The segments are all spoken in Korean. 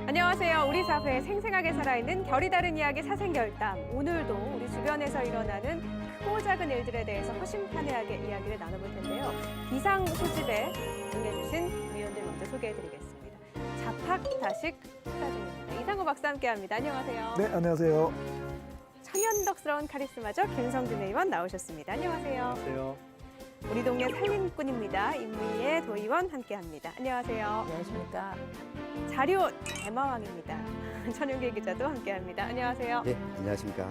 안녕하세요. 우리 사회에 생생하게 살아있는 결이 다른 이야기 사생결담. 오늘도 우리 주변에서 일어나는 크고 작은 일들에 대해서 허심탄회하게 이야기를 나눠볼 텐데요. 비상 소집에 응해주신 위원들 먼저 소개해드리겠습니다. 자팍다식 식사 중입니다. 이상호 박사 함께합니다. 안녕하세요. 네, 안녕하세요. 천연덕스러운 카리스마죠. 김성준 의원 나오셨습니다. 안녕하세요. 안녕하세요. 우리 동네 살림꾼입니다. 임미애 도의원 함께합니다. 안녕하세요. 안녕하십니까. 자료 대마왕입니다. 천윤길 기자도 함께합니다. 안녕하세요. 네, 안녕하십니까.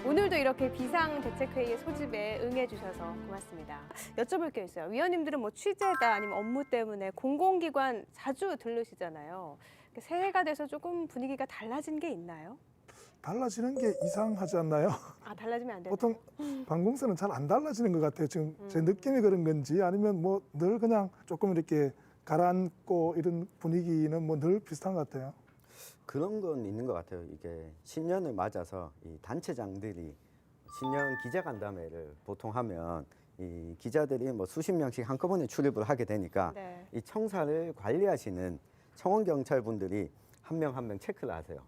오늘도 이렇게 비상대책회의 소집에 응해주셔서 고맙습니다. 여쭤볼 게 있어요. 위원님들은 뭐 취재다 아니면 업무 때문에 공공기관 자주 들르시잖아요. 새해가 돼서 조금 분위기가 달라진 게 있나요? 달라지는 게 이상하지 않나요? 아, 달라지면 안 되나요? 보통 관공서는 잘 안 달라지는 것 같아요. 지금 제 느낌이 그런 건지 아니면 뭐 늘 그냥 조금 이렇게 가라앉고 이런 분위기는 뭐 늘 비슷한 것 같아요. 그런 건 있는 것 같아요. 이게 신년을 맞아서 이 단체장들이 신년 기자간담회를 보통 하면 이 기자들이 뭐 수십 명씩 한꺼번에 출입을 하게 되니까 네. 이 청사를 관리하시는 청원 경찰분들이 한 명 한 명 체크를 하세요.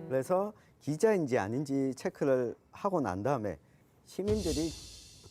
그래서 기자인지 아닌지 체크를 하고 난 다음에 시민들이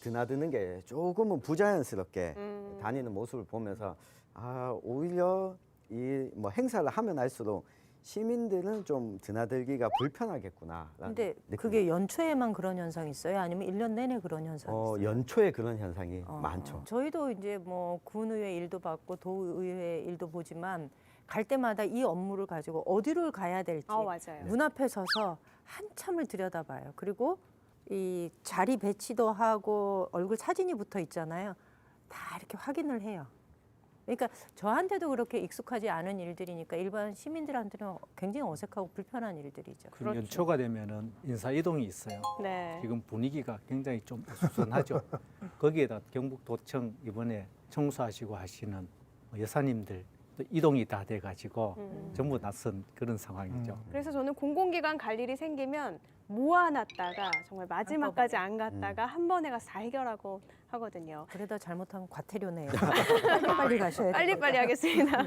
드나드는 게 조금은 부자연스럽게 다니는 모습을 보면서 아, 오히려 이 뭐 행사를 하면 할수록 시민들은 좀 드나들기가 불편하겠구나. 근데 그게 연초에만 그런 현상이 있어요? 아니면 1년 내내 그런 현상이 있어요? 연초에 그런 현상이 많죠. 저희도 이제 뭐 군의회 일도 받고 도의회 일도 보지만 갈 때마다 이 업무를 가지고 어디를 가야 될지 맞아요. 눈앞에 서서 한참을 들여다봐요. 그리고 이 자리 배치도 하고 얼굴 사진이 붙어 있잖아요. 다 이렇게 확인을 해요. 그러니까 저한테도 그렇게 익숙하지 않은 일들이니까 일반 시민들한테는 굉장히 어색하고 불편한 일들이죠. 그럼 연초가 되면은 인사 이동이 있어요. 네. 지금 분위기가 굉장히 좀 어수선하죠. 거기에다 경북도청 이번에 청소하시고 하시는 여사님들 또 이동이 다 돼가지고 전부 낯선 그런 상황이죠. 그래서 저는 공공기관 갈 일이 생기면 모아놨다가 정말 마지막까지 안 갔다가 한 번에 가서 다 해결하고 하거든요. 그러다 잘못하면 과태료네요. 빨리 가셔야 돼요. 빨리빨리 하겠습니다.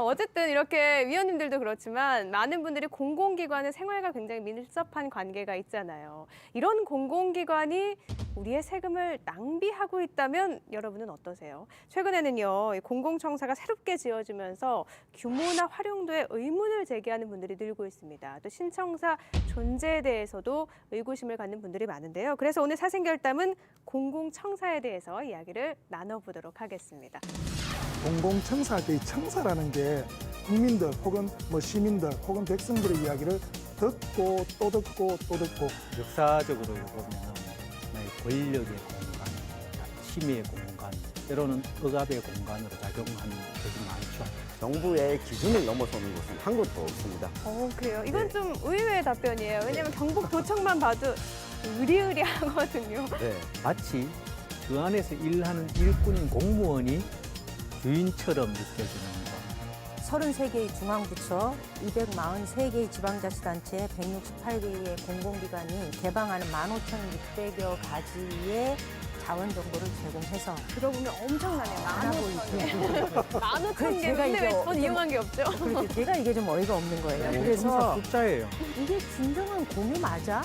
어쨌든 이렇게 위원님들도 그렇지만 많은 분들이 공공기관의 생활과 굉장히 밀접한 관계가 있잖아요. 이런 공공기관이 우리의 세금을 낭비하고 있다면 여러분은 어떠세요? 최근에는요, 공공청사가 새롭게 지어지면서 규모나 활용도에 의문을 제기하는 분들이 늘고 있습니다. 또 신청사 존재에 대해서도 의구심을 갖는 분들이 많은데요. 그래서 오늘 사생결담은 공공청사에 대해서 이야기를 나눠보도록 하겠습니다. 공공청사할 때 이 청사라는 게 국민들 혹은 뭐 시민들 혹은 백성들의 이야기를 듣고 또 듣고 또 듣고 역사적으로 보면 권력의 공간, 힘의 공간, 때로는 억압의 공간으로 작용하는 것이 많죠. 정부의 기준을 넘어서는 곳은 한 곳도 없습니다. 그래요? 이건 좀 의외의 답변이에요. 왜냐하면 경북도청만 봐도 으리으리하거든요. 네. 마치 그 안에서 일하는 일꾼인 공무원이 주인처럼 느껴지는 거. 33개의 중앙부처, 243개의 지방자치단체, 168개의 공공기관이 개방하는 15,600여 가지의 자원 정보를 제공해서 들어보면 엄청나네요. 많아 보이죠. 15,000개. 제가 근데 왜 이제 전 이용한 게 없죠? 그래서 제가 이게 좀 어이가 없는 거예요. 청사 그래서 숫자예요. 이게 진정한 공유 맞아?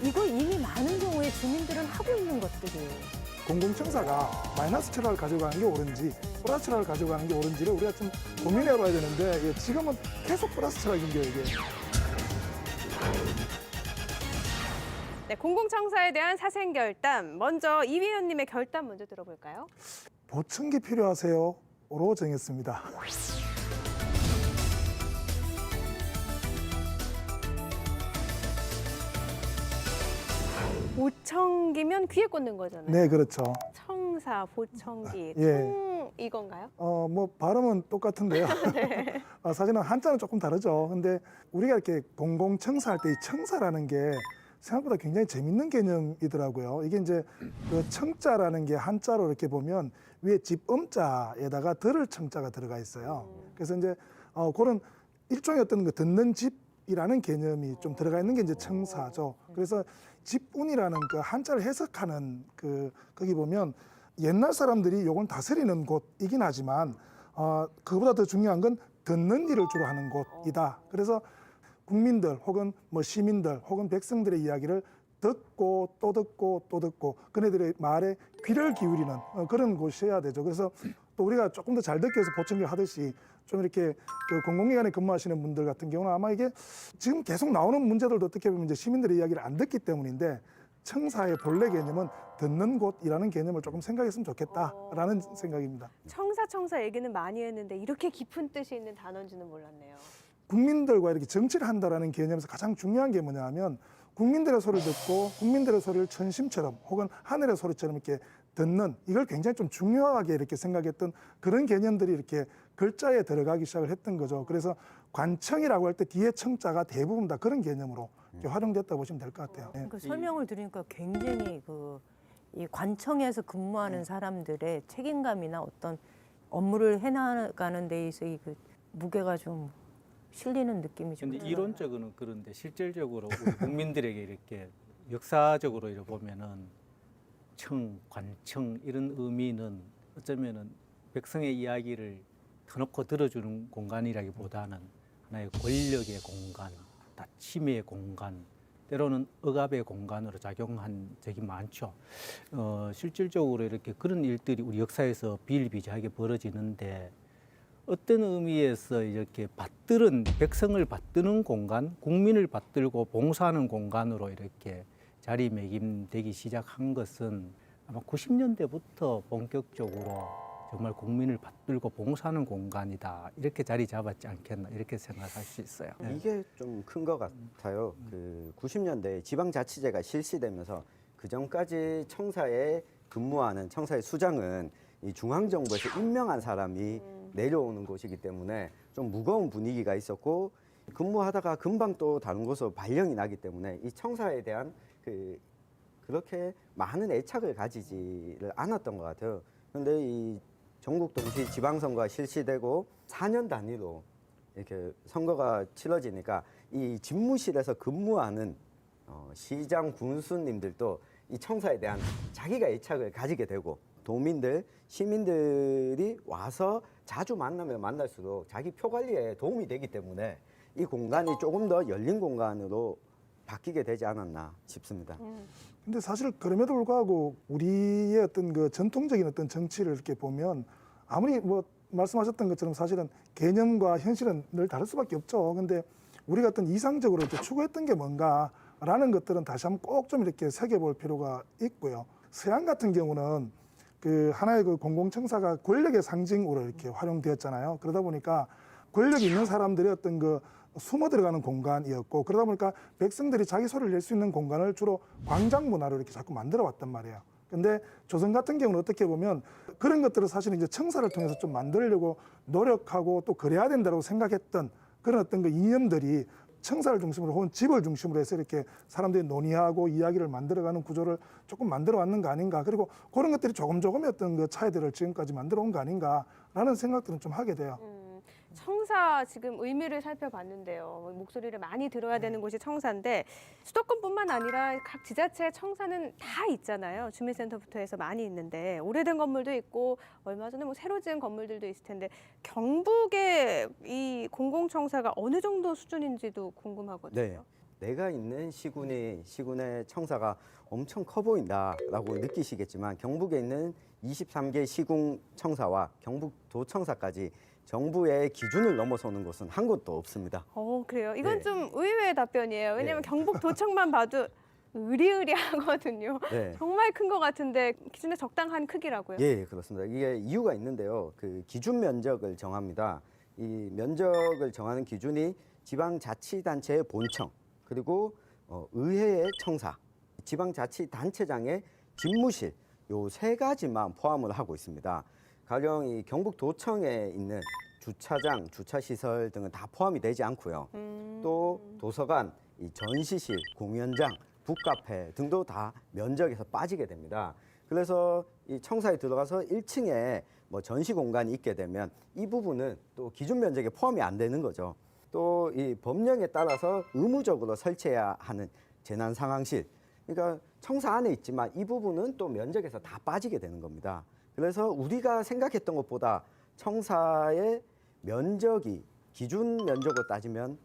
이거 이미 많은 경우에 주민들은 하고 있는 것들이에요. 공공청사가 마이너스 철학을 가져가는 게 옳은지 플러스 철학을 가져가는 게 옳은지를 우리가 좀 고민해봐야 되는데 지금은 계속 플러스 철학인 게 이게. 네, 공공청사에 대한 사생결담. 먼저 이 위원님의 결담 먼저 들어볼까요? 보충기 필요하세요? 로 정했습니다. 보청기면 귀에 꽂는 거잖아요. 네, 그렇죠. 청사, 보청기, 예. 청 이건가요? 뭐 발음은 똑같은데요. 사실은 한자는 조금 다르죠. 근데 우리가 이렇게 공공청사할 때 이 청사라는 게 생각보다 굉장히 재밌는 개념이더라고요. 이게 이제 그 청자라는 게 한자로 이렇게 보면 위에 집음자에다가 들을 청자가 들어가 있어요. 그래서 이제 그런 일종의 어떤 그 듣는 집이라는 개념이 좀 들어가 있는 게 이제 청사죠. 그래서 집운이라는 그 한자를 해석하는 거기 보면 옛날 사람들이 요걸 다스리는 곳이긴 하지만 그보다 더 중요한 건 듣는 일을 주로 하는 곳이다. 그래서 국민들 혹은 뭐 시민들 혹은 백성들의 이야기를 듣고 또 듣고 또 듣고 그네들의 말에 귀를 기울이는 그런 곳이어야 되죠. 그래서 또 우리가 조금 더 잘 듣기 위해서 보청기를 하듯이 좀 이렇게 그 공공기관에 근무하시는 분들 같은 경우는 아마 이게 지금 계속 나오는 문제들도 어떻게 보면 이제 시민들의 이야기를 안 듣기 때문인데 청사의 본래 개념은 듣는 곳이라는 개념을 조금 생각했으면 좋겠다라는 생각입니다. 청사 얘기는 많이 했는데 이렇게 깊은 뜻이 있는 단어인지는 몰랐네요. 국민들과 이렇게 정치를 한다라는 개념에서 가장 중요한 게 뭐냐 하면 국민들의 소리를 듣고 국민들의 소리를 천심처럼 혹은 하늘의 소리처럼 이렇게 듣는 이걸 굉장히 좀 중요하게 이렇게 생각했던 그런 개념들이 이렇게 글자에 들어가기 시작을 했던 거죠. 그래서 관청이라고 할 때 뒤에 청자가 대부분 다 그런 개념으로 이렇게 활용됐다 보시면 될 것 같아요. 예. 그 설명을 들으니까 굉장히 이 관청에서 근무하는 사람들의 책임감이나 어떤 업무를 해나가는 데 있어 그 무게가 좀 실리는 느낌이 좀 근데 들어요. 이론적으로는 그런데 실질적으로 우리 국민들에게 이렇게 역사적으로 이렇게 보면은 관청 이런 의미는 어쩌면은 백성의 이야기를 터놓고 들어주는 공간이라기보다는 하나의 권력의 공간, 침해의 공간, 때로는 억압의 공간으로 작용한 적이 많죠. 실질적으로 이렇게 그런 일들이 우리 역사에서 비일비재하게 벌어지는데 어떤 의미에서 이렇게 백성을 받드는 공간, 국민을 받들고 봉사하는 공간으로 이렇게 자리매김되기 시작한 것은 아마 90년대부터 본격적으로 정말 국민을 받들고 봉사하는 공간이다. 이렇게 자리 잡았지 않겠나 이렇게 생각할 수 있어요. 이게 좀 큰 것 같아요. 그 90년대에 지방자치제가 실시되면서 그 전까지 청사에 근무하는 청사의 수장은 이 중앙정부에서 임명한 사람이 내려오는 곳이기 때문에 좀 무거운 분위기가 있었고 근무하다가 금방 또 다른 곳으로 발령이 나기 때문에 이 청사에 대한 그렇게 많은 애착을 가지지를 않았던 것 같아요. 그런데 이 전국 동시 지방선거가 실시되고 4년 단위로 이렇게 선거가 치러지니까 이 집무실에서 근무하는 시장 군수님들도 이 청사에 대한 자기가 애착을 가지게 되고 도민들, 시민들이 와서 자주 만나면 만날수록 자기 표 관리에 도움이 되기 때문에 이 공간이 조금 더 열린 공간으로 바뀌게 되지 않았나 싶습니다. 근데 사실 그럼에도 불구하고 우리의 어떤 그 전통적인 어떤 정치를 이렇게 보면 아무리 뭐 말씀하셨던 것처럼 사실은 개념과 현실은 늘 다를 수밖에 없죠. 근데 우리가 어떤 이상적으로 이렇게 추구했던 게 뭔가라는 것들은 다시 한번 꼭 좀 이렇게 새겨볼 필요가 있고요. 서양 같은 경우는 그 하나의 그 공공청사가 권력의 상징으로 이렇게 활용되었잖아요. 그러다 보니까 권력이 있는 사람들의 어떤 그 숨어 들어가는 공간이었고 그러다 보니까 백성들이 자기 소리를 낼 수 있는 공간을 주로 광장 문화로 이렇게 자꾸 만들어 왔단 말이에요. 근데 조선 같은 경우는 어떻게 보면 그런 것들을 사실은 이제 청사를 통해서 좀 만들려고 노력하고 또 그래야 된다고 생각했던 그런 어떤 그 이념들이 청사를 중심으로 혹은 집을 중심으로 해서 이렇게 사람들이 논의하고 이야기를 만들어가는 구조를 조금 만들어 왔는 거 아닌가. 그리고 그런 것들이 조금의 어떤 그 차이들을 지금까지 만들어 온 거 아닌가라는 생각들은 좀 하게 돼요. 청사 지금 의미를 살펴봤는데요. 목소리를 많이 들어야 되는 곳이 청사인데 수도권뿐만 아니라 각 지자체의 청사는 다 있잖아요. 주민센터부터 해서 많이 있는데 오래된 건물도 있고 얼마 전에 뭐 새로 지은 건물들도 있을 텐데 경북의 이 공공청사가 어느 정도 수준인지도 궁금하거든요. 네. 내가 있는 시군의 청사가 엄청 커 보인다라고 느끼시겠지만 경북에 있는 23개 시군 청사와 경북도청사까지 정부의 기준을 넘어서는 곳은 한 곳도 없습니다. 그래요? 이건 네. 좀 의외의 답변이에요. 왜냐하면 네. 경북도청만 봐도 으리으리하거든요. 네. 정말 큰 것 같은데 기준에 적당한 크기라고요? 예, 그렇습니다. 이게 이유가 있는데요. 그 기준 면적을 정합니다. 이 면적을 정하는 기준이 지방자치단체의 본청, 그리고 의회의 청사, 지방자치단체장의 집무실 요 세 가지만 포함을 하고 있습니다. 가령 이 경북도청에 있는 주차장, 주차시설 등은 다 포함이 되지 않고요. 또 도서관, 이 전시실, 공연장, 북카페 등도 다 면적에서 빠지게 됩니다. 그래서 이 청사에 들어가서 1층에 뭐 전시 공간이 있게 되면 이 부분은 또 기준 면적에 포함이 안 되는 거죠. 또 이 법령에 따라서 의무적으로 설치해야 하는 재난 상황실, 그러니까 청사 안에 있지만 이 부분은 또 면적에서 다 빠지게 되는 겁니다. 그래서 우리가 생각했던 것보다 청사의 면적이 기준 면적으로 따지면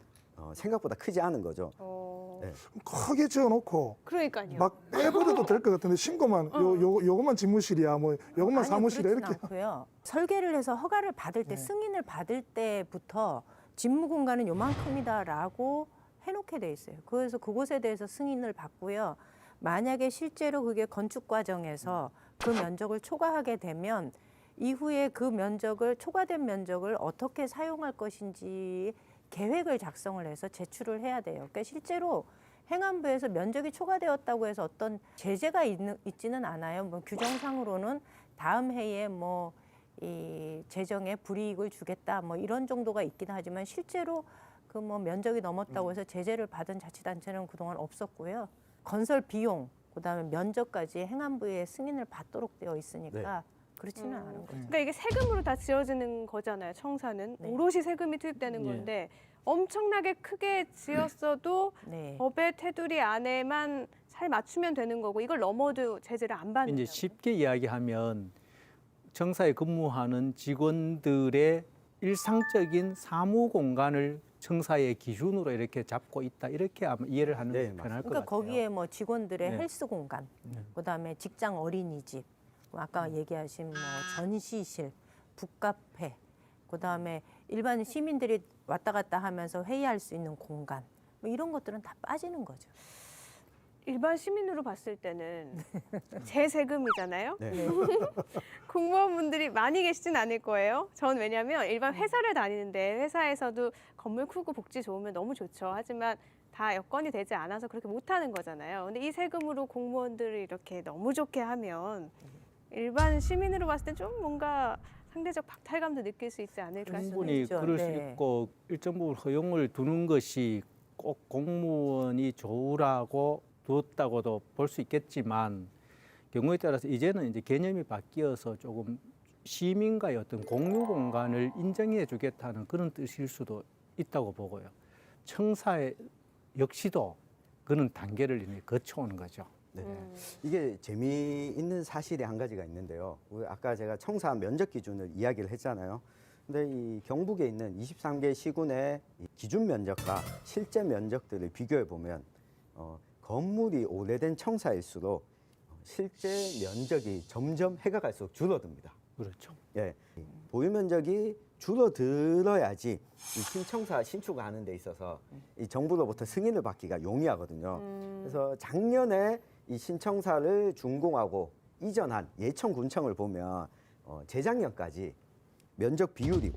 생각보다 크지 않은 거죠. 네. 크게 지어놓고 그러니까요. 막 빼버려도 될 것 같은데 신고만 요것만 집무실이야 뭐 요것만 아니요, 사무실이야 그렇진 이렇게 않고요. 설계를 해서 허가를 받을 때 네. 승인을 받을 때부터 집무 공간은 요만큼이다라고 해놓게 돼 있어요. 그래서 그곳에 대해서 승인을 받고요. 만약에 실제로 그게 건축 과정에서 그 면적을 초과하게 되면 이후에 그 면적을 초과된 면적을 어떻게 사용할 것인지 계획을 작성을 해서 제출을 해야 돼요. 그러니까 실제로 행안부에서 면적이 초과되었다고 해서 어떤 제재가 있지는 않아요. 뭐 규정상으로는 다음 해에 뭐 이 재정에 불이익을 주겠다 뭐 이런 정도가 있긴 하지만 실제로 그 뭐 면적이 넘었다고 해서 제재를 받은 자치단체는 그동안 없었고요. 건설 비용 그다음에 면적까지 행안부의 승인을 받도록 되어 있으니까 그렇지는 않은 거죠. 그러니까 이게 세금으로 다 지어지는 거잖아요. 청사는 네. 오롯이 세금이 투입되는 예. 건데 엄청나게 크게 지었어도 네. 법의 테두리 안에만 잘 맞추면 되는 거고 이걸 넘어도 제재를 안 받는 이제 거예요. 쉽게 이야기하면 청사에 근무하는 직원들의 일상적인 사무 공간을 청사의 기준으로 이렇게 잡고 있다 이렇게 아마 이해를 하는 네, 게 편할 것 그러니까 같아요. 거기에 뭐 직원들의 네. 헬스 공간, 네. 그다음에 직장 어린이집, 뭐 아까 얘기하신 뭐 전시실, 북카페, 그다음에 일반 시민들이 왔다 갔다 하면서 회의할 수 있는 공간, 뭐 이런 것들은 다 빠지는 거죠. 일반 시민으로 봤을 때는 제 세금이잖아요. 네. 공무원분들이 많이 계시진 않을 거예요. 전 왜냐하면 일반 회사를 다니는데 회사에서도 건물 크고 복지 좋으면 너무 좋죠. 하지만 다 여건이 되지 않아서 그렇게 못하는 거잖아요. 근데 이 세금으로 공무원들을 이렇게 너무 좋게 하면 일반 시민으로 봤을 때 좀 뭔가 상대적 박탈감도 느낄 수 있지 않을까 싶어요. 충분히 있죠. 그럴 수 네. 있고 일정 부분 허용을 두는 것이 꼭 공무원이 좋으라고 두었다고도 볼 수 있겠지만 경우에 따라서 이제는 이제 개념이 바뀌어서 조금 시민과의 어떤 공유 공간을 인정해 주겠다는 그런 뜻일 수도 있다고 보고요. 청사 역시도 그런 단계를 이미 거쳐오는 거죠. 네. 이게 재미있는 사실이 한 가지가 있는데요. 아까 제가 청사 면적 기준을 이야기를 했잖아요. 근데 이 경북에 있는 23개 시군의 이 기준 면적과 실제 면적들을 비교해 보면 건물이 오래된 청사일수록 실제 면적이 점점 해가 갈수록 줄어듭니다. 그렇죠. 예, 보유 면적이 줄어들어야지 이 신청사 신축을 하는 데 있어서 이 정부로부터 승인을 받기가 용이하거든요. 그래서 작년에 이 신청사를 준공하고 이전한 예천군청을 보면 재작년까지 면적 비율이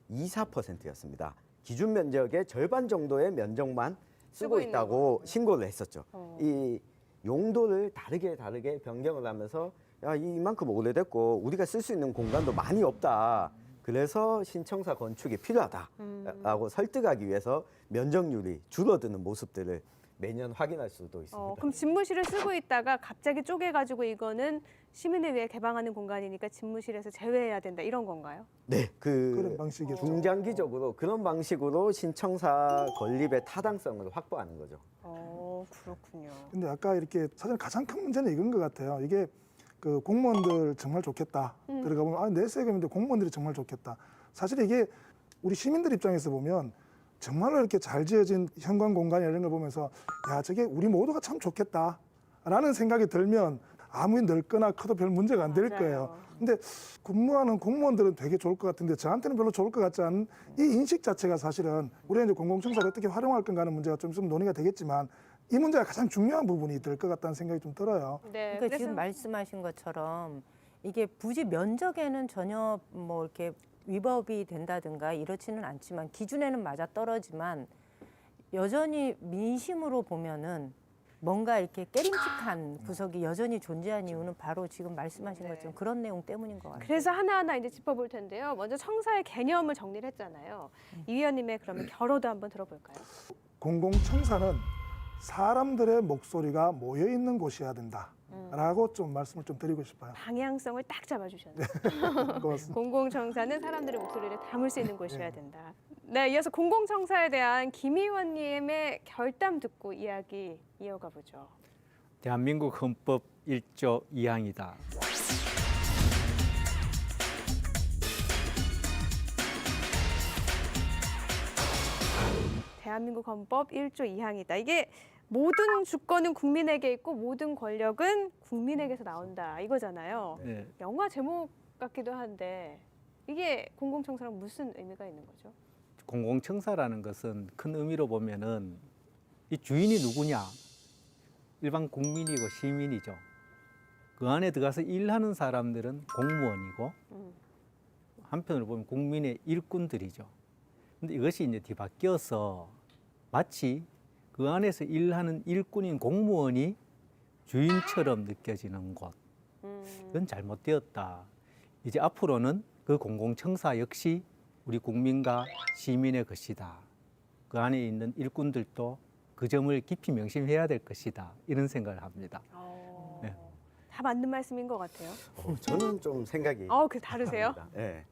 51.24%였습니다. 기준 면적의 절반 정도의 면적만 쓰고 있는 있다고 신고를 했었죠. 어. 이 용도를 다르게 변경을 하면서 야, 이만큼 오래됐고 우리가 쓸 수 있는 공간도 많이 없다. 그래서 신청사 건축이 필요하다라고 설득하기 위해서 면적률이 줄어드는 모습들을 매년 확인할 수도 있습니다. 그럼 집무실을 쓰고 있다가 갑자기 쪼개가지고 이거는 시민을 위해 개방하는 공간이니까 집무실에서 제외해야 된다 이런 건가요? 네, 그런 방식이죠. 중장기적으로 그런 방식으로 신청사 건립의 타당성을 확보하는 거죠. 그렇군요. 근데 아까 이렇게 사실 가장 큰 문제는 이건 것 같아요. 이게 그 공무원들 정말 좋겠다. 들어가 보면 내 세금인데 공무원들이 정말 좋겠다. 사실 이게 우리 시민들 입장에서 보면 정말로 이렇게 잘 지어진 현관 공간이나 이런 걸 보면서 야 저게 우리 모두가 참 좋겠다라는 생각이 들면 아무리 넓거나 커도 별 문제가 안 될 맞아요. 거예요. 근데 근무하는 공무원들은 되게 좋을 것 같은데 저한테는 별로 좋을 것 같지 않은 이 인식 자체가 사실은 우리가 이제 공공청사를 어떻게 활용할 건가 하는 문제가 좀 있으면 논의가 되겠지만 이 문제가 가장 중요한 부분이 될 것 같다는 생각이 좀 들어요. 네. 그러니까 지금 말씀하신 것처럼 이게 부지 면적에는 전혀 뭐 이렇게 위법이 된다든가 이렇지는 않지만 기준에는 맞아 떨어지만 여전히 민심으로 보면은 뭔가 이렇게 깨림칙한 구석이 여전히 존재한 이유는 바로 지금 말씀하신 네. 것처럼 그런 내용 때문인 것 같아요. 그래서 하나하나 이제 짚어볼 텐데요. 먼저 청사의 개념을 정리를 했잖아요. 이 위원님의 그러면 결어도 한번 들어볼까요? 공공청사는 사람들의 목소리가 모여 있는 곳이어야 된다라고 좀 말씀을 좀 드리고 싶어요. 방향성을 딱 잡아주셨네요. 고맙습니다. 공공청사는 사람들의 목소리를 담을 수 있는 곳이어야 된다. 네, 이어서 공공청사에 대한 김 의원님의 결담 듣고 이야기 이어가 보죠. 대한민국 헌법 1조 2항이다. 대한민국 헌법 1조 2항이다. 이게 모든 주권은 국민에게 있고 모든 권력은 국민에게서 나온다 이거잖아요. 네. 영화 제목 같기도 한데 이게 공공청사랑 무슨 의미가 있는 거죠? 공공청사라는 것은 큰 의미로 보면은 이 주인이 누구냐? 일반 국민이고 시민이죠. 그 안에 들어가서 일하는 사람들은 공무원이고 한편으로 보면 국민의 일꾼들이죠. 근데 이것이 이제 뒤바뀌어서 마치 그 안에서 일하는 일꾼인 공무원이 주인처럼 느껴지는 것. 이건 잘못되었다. 이제 앞으로는 그 공공청사 역시 우리 국민과 시민의 것이다. 그 안에 있는 일꾼들도 그 점을 깊이 명심해야 될 것이다. 이런 생각을 합니다. 네. 다 맞는 말씀인 것 같아요. 저는 좀 생각이 그 다르세요? 다릅니다. 예.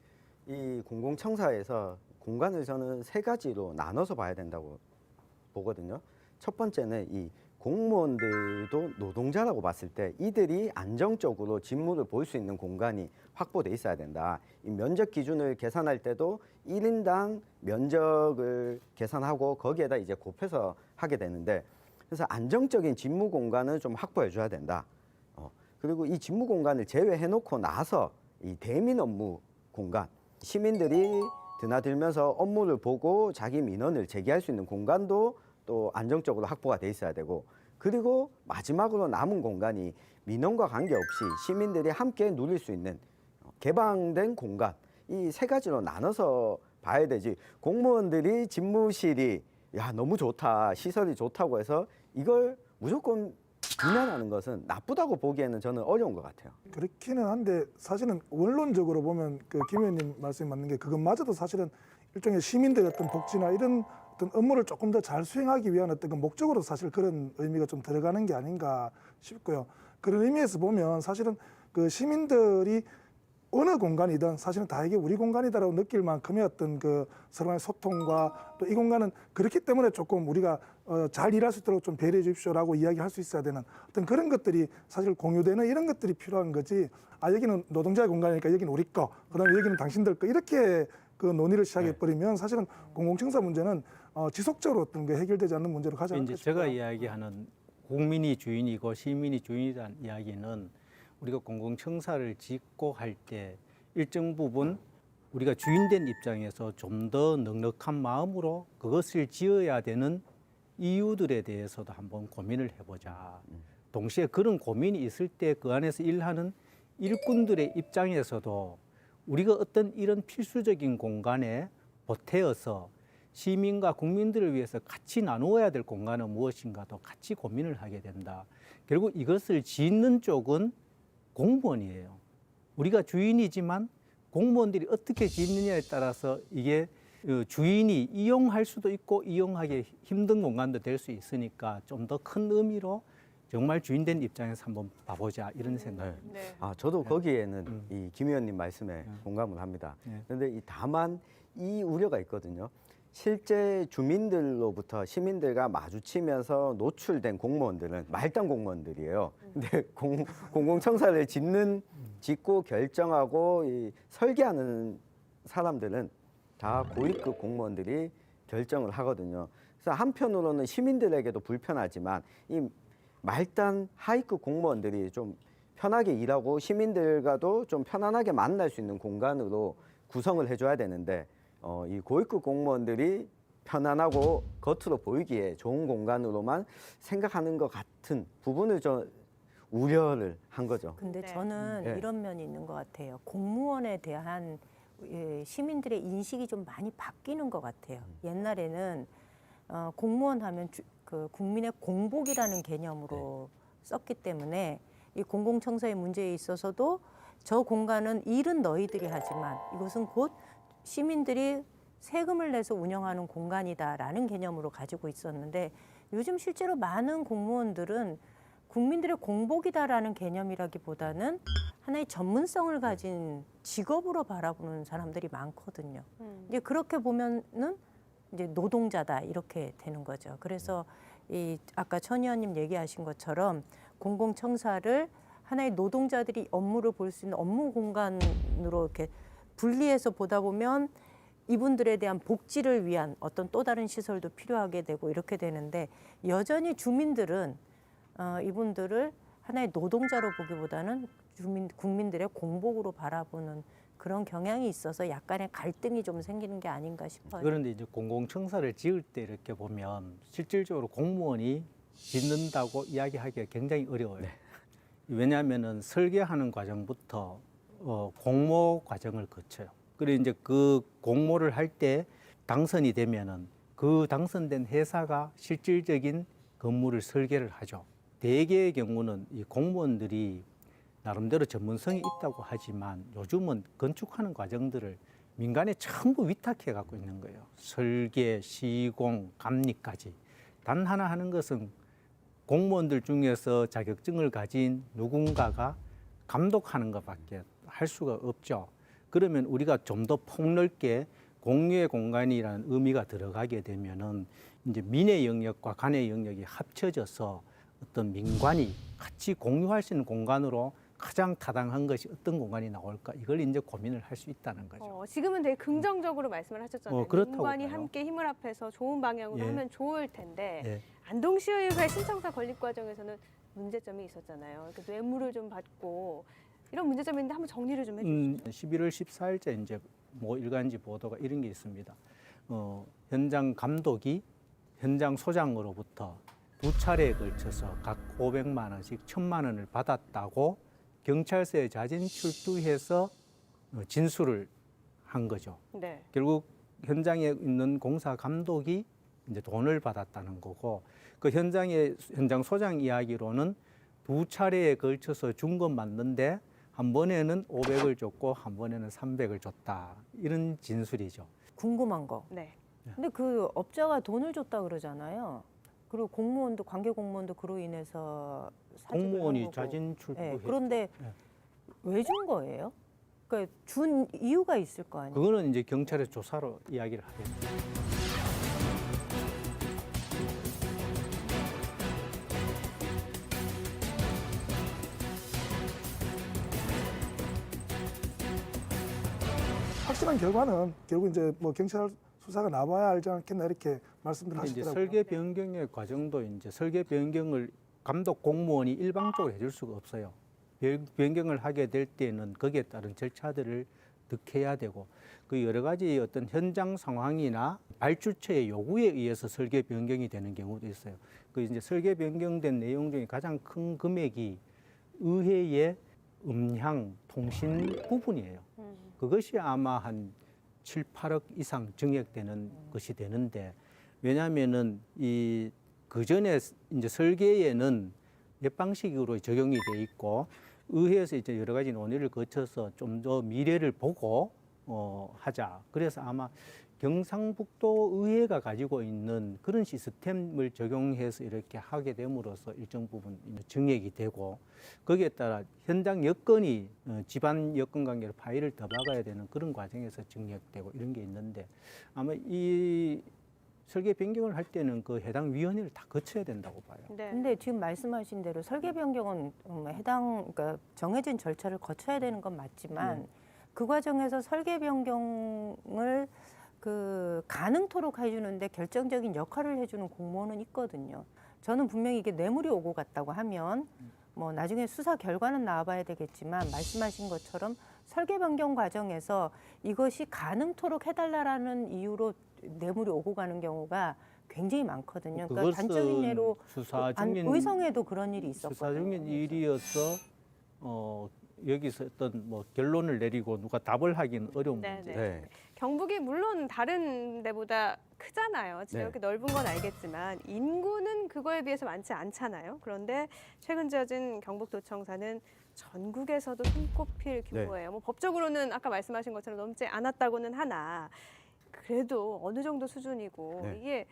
이 공공청사에서 공간을 저는 세 가지로 나눠서 봐야 된다고 보거든요. 첫 번째는 이 공무원들도 노동자라고 봤을 때 이들이 안정적으로 직무를 볼 수 있는 공간이 확보돼 있어야 된다. 이 면적 기준을 계산할 때도 1인당 면적을 계산하고 거기에다 이제 곱해서 하게 되는데, 그래서 안정적인 직무 공간을 좀 확보해 줘야 된다. 그리고 이 직무 공간을 제외해 놓고 나서 이 대민 업무 공간, 시민들이 드나들면서 업무를 보고 자기 민원을 제기할 수 있는 공간도 또 안정적으로 확보가 돼 있어야 되고, 그리고 마지막으로 남은 공간이 민원과 관계없이 시민들이 함께 누릴 수 있는 개방된 공간, 이 세 가지로 나눠서 봐야 되지, 공무원들이 집무실이 야 너무 좋다, 시설이 좋다고 해서 이걸 무조건 비난하는 것은 나쁘다고 보기에는 저는 어려운 것 같아요. 그렇기는 한데 사실은 원론적으로 보면 그 김 의원님 말씀이 맞는 게 그것마저도 사실은 일종의 시민들의 어떤 복지나 이런 어떤 업무를 조금 더 잘 수행하기 위한 어떤 그 목적으로 사실 그런 의미가 좀 들어가는 게 아닌가 싶고요. 그런 의미에서 보면 사실은 그 시민들이 어느 공간이든 사실은 다 이게 우리 공간이다라고 느낄 만큼의 어떤 그 서로 간의 소통과 또 이 공간은 그렇기 때문에 조금 우리가 잘 일할 수 있도록 좀 배려해 주십시오라고 이야기할 수 있어야 되는 어떤 그런 것들이 사실 공유되는 이런 것들이 필요한 거지. 여기는 노동자의 공간이니까 여기는 우리 거, 그다음에 여기는 당신들 거, 이렇게 그 논의를 시작해 버리면 사실은 공공청사 문제는 지속적으로 어떤 게 해결되지 않는 문제로 가지 않을까 이제 싶어요. 제가 이야기하는 국민이 주인이고 시민이 주인이라는 이야기는 우리가 공공청사를 짓고 할 때 일정 부분 우리가 주인된 입장에서 좀 더 넉넉한 마음으로 그것을 지어야 되는 이유들에 대해서도 한번 고민을 해보자. 동시에 그런 고민이 있을 때 그 안에서 일하는 일꾼들의 입장에서도 우리가 어떤 이런 필수적인 공간에 보태어서 시민과 국민들을 위해서 같이 나누어야 될 공간은 무엇인가도 같이 고민을 하게 된다. 결국 이것을 짓는 쪽은 공무원이에요. 우리가 주인이지만 공무원들이 어떻게 짓느냐에 따라서 이게 주인이 이용할 수도 있고 이용하기 힘든 공간도 될 수 있으니까 좀 더 큰 의미로 정말 주인된 입장에서 한번 봐보자 이런 생각입니다. 네. 저도 거기에는 이 김 의원님 말씀에 공감을 합니다. 그런데 다만 이 우려가 있거든요. 실제 주민들로부터 시민들과 마주치면서 노출된 공무원들은 말단 공무원들이에요. 근데 공공청사를 짓고 결정하고 이 설계하는 사람들은 다 고위급 공무원들이 결정을 하거든요. 그래서 한편으로는 시민들에게도 불편하지만 이 말단 하위급 공무원들이 좀 편하게 일하고 시민들과도 좀 편안하게 만날 수 있는 공간으로 구성을 해줘야 되는데, 이 고위급 공무원들이 편안하고 겉으로 보이기에 좋은 공간으로만 생각하는 것 같은 부분을 좀 우려를 한 거죠. 근데 네. 저는 네. 이런 면이 있는 것 같아요. 공무원에 대한 시민들의 인식이 좀 많이 바뀌는 것 같아요. 옛날에는 공무원 하면 그 국민의 공복이라는 개념으로 썼기 때문에 이 공공청사의 문제에 있어서도 저 공간은 일은 너희들이 하지만 이것은 곧 시민들이 세금을 내서 운영하는 공간이다라는 개념으로 가지고 있었는데, 요즘 실제로 많은 공무원들은 국민들의 공복이다라는 개념이라기보다는 하나의 전문성을 가진 직업으로 바라보는 사람들이 많거든요. 이제 그렇게 보면은 이제 노동자다 이렇게 되는 거죠. 그래서 이 아까 천 의원님 얘기하신 것처럼 공공청사를 하나의 노동자들이 업무를 볼 수 있는 업무 공간으로 이렇게 분리해서 보다 보면 이분들에 대한 복지를 위한 어떤 또 다른 시설도 필요하게 되고 이렇게 되는데 여전히 주민들은 이분들을 하나의 노동자로 보기보다는 국민들의 공복으로 바라보는 그런 경향이 있어서 약간의 갈등이 좀 생기는 게 아닌가 싶어요. 그런데 이제 공공청사를 지을 때 이렇게 보면 실질적으로 공무원이 짓는다고 이야기하기가 굉장히 어려워요. 왜냐하면은 설계하는 과정부터 공모 과정을 거쳐요. 그리고 이제 그 공모를 할 때 당선이 되면은 그 당선된 회사가 실질적인 건물을 설계를 하죠. 대개의 경우는 이 공무원들이 나름대로 전문성이 있다고 하지만 요즘은 건축하는 과정들을 민간에 전부 위탁해 갖고 있는 거예요. 설계, 시공, 감리까지. 단 하나 하는 것은 공무원들 중에서 자격증을 가진 누군가가 감독하는 것밖에 할 수가 없죠. 그러면 우리가 좀 더 폭넓게 공유의 공간이라는 의미가 들어가게 되면은 이제 민의 영역과 간의 영역이 합쳐져서 어떤 민관이 같이 공유할 수 있는 공간으로 가장 타당한 것이 어떤 공간이 나올까 이걸 이제 고민을 할 수 있다는 거죠. 지금은 되게 긍정적으로 말씀을 하셨잖아요. 그렇다고 민관이 봐요. 함께 힘을 합해서 좋은 방향으로 예. 하면 좋을 텐데 예. 안동시의회 신청사 건립 과정에서는 문제점이 있었잖아요. 이렇게 뇌물을 좀 받고 이런 문제점이 있는데 한번 정리를 좀 해주시죠. 11월 14일째 이제 뭐 일간지 보도가 이런 게 있습니다. 현장 감독이 현장 소장으로부터 두 차례에 걸쳐서 각 500만 원씩 1,000만 원을 받았다고 경찰서에 자진 출두해서 진술을 한 거죠. 네. 결국 현장에 있는 공사 감독이 이제 돈을 받았다는 거고 그 현장 소장 이야기로는 두 차례에 걸쳐서 준 건 맞는데 한 번에는 500을 줬고 한 번에는 300을 줬다 이런 진술이죠. 궁금한 거. 네. 근데 그 업자가 돈을 줬다 그러잖아요. 그리고 공무원도 관계 공무원도 그로 인해서 사직을 한 공무원이 거고. 자진 출두했죠. 그런데 예. 왜 준 거예요? 그러니까 준 이유가 있을 거 아니에요. 그거는 이제 경찰의 조사로 이야기를 하겠죠. 확실한 결과는 결국 이제 뭐 경찰 수사가 나와야 알지 않겠나 이렇게 말씀들 근데 이제 하시더라고요. 설계 변경의 과정도 이제 설계 변경을 감독 공무원이 일방적으로 해줄 수가 없어요. 변경을 하게 될 때는 거기에 따른 절차들을 득해야 되고 그 여러 가지 어떤 현장 상황이나 발주처의 요구에 의해서 설계 변경이 되는 경우도 있어요. 그 이제 설계 변경된 내용 중에 가장 큰 금액이 의회의 음향 통신 부분이에요. 그것이 아마 한 7, 8억 이상 증액되는 것이 되는데 왜냐하면은 이 그전에 이제 설계에는 몇 방식으로 적용이 돼 있고 의회에서 이제 여러 가지 논의를 거쳐서 좀 더 미래를 보고 하자. 그래서 아마 경상북도 의회가 가지고 있는 그런 시스템을 적용해서 이렇게 하게 됨으로써 일정 부분 증액이 되고 거기에 따라 현장 여건이 집안 여건 관계로 파일을 더 박아야 되는 그런 과정에서 증액되고 이런 게 있는데 아마 이 설계 변경을 할 때는 그 해당 위원회를 다 거쳐야 된다고 봐요. 네. 근데 지금 말씀하신 대로 설계 변경은 그러니까 정해진 절차를 거쳐야 되는 건 맞지만 그 과정에서 설계 변경을 그 가능토록 해주는데 결정적인 역할을 해주는 공무원은 있거든요. 저는 분명히 이게 뇌물이 오고 갔다고 하면 뭐 나중에 수사 결과는 나와봐야 되겠지만 말씀하신 것처럼 설계 변경 과정에서 이것이 가능토록 해달라라는 이유로 뇌물이 오고 가는 경우가 굉장히 많거든요. 그러니까 그것은 단적인 예로 수사 중인 의성에도 그런 일이 수사 있었거든요. 중인 일이어서 여기서 어떤 뭐 결론을 내리고 누가 답을 하기는 어려운 네, 문제. 네. 네. 경북이 물론 다른 데보다 크잖아요. 지금 네. 이렇게 넓은 건 알겠지만 인구는 그거에 비해서 많지 않잖아요. 그런데 최근 지어진 경북도청사는 전국에서도 손꼽힐 네. 규모예요. 뭐 법적으로는 아까 말씀하신 것처럼 넘지 않았다고는 하나 그래도 어느 정도 수준이고 네. 이게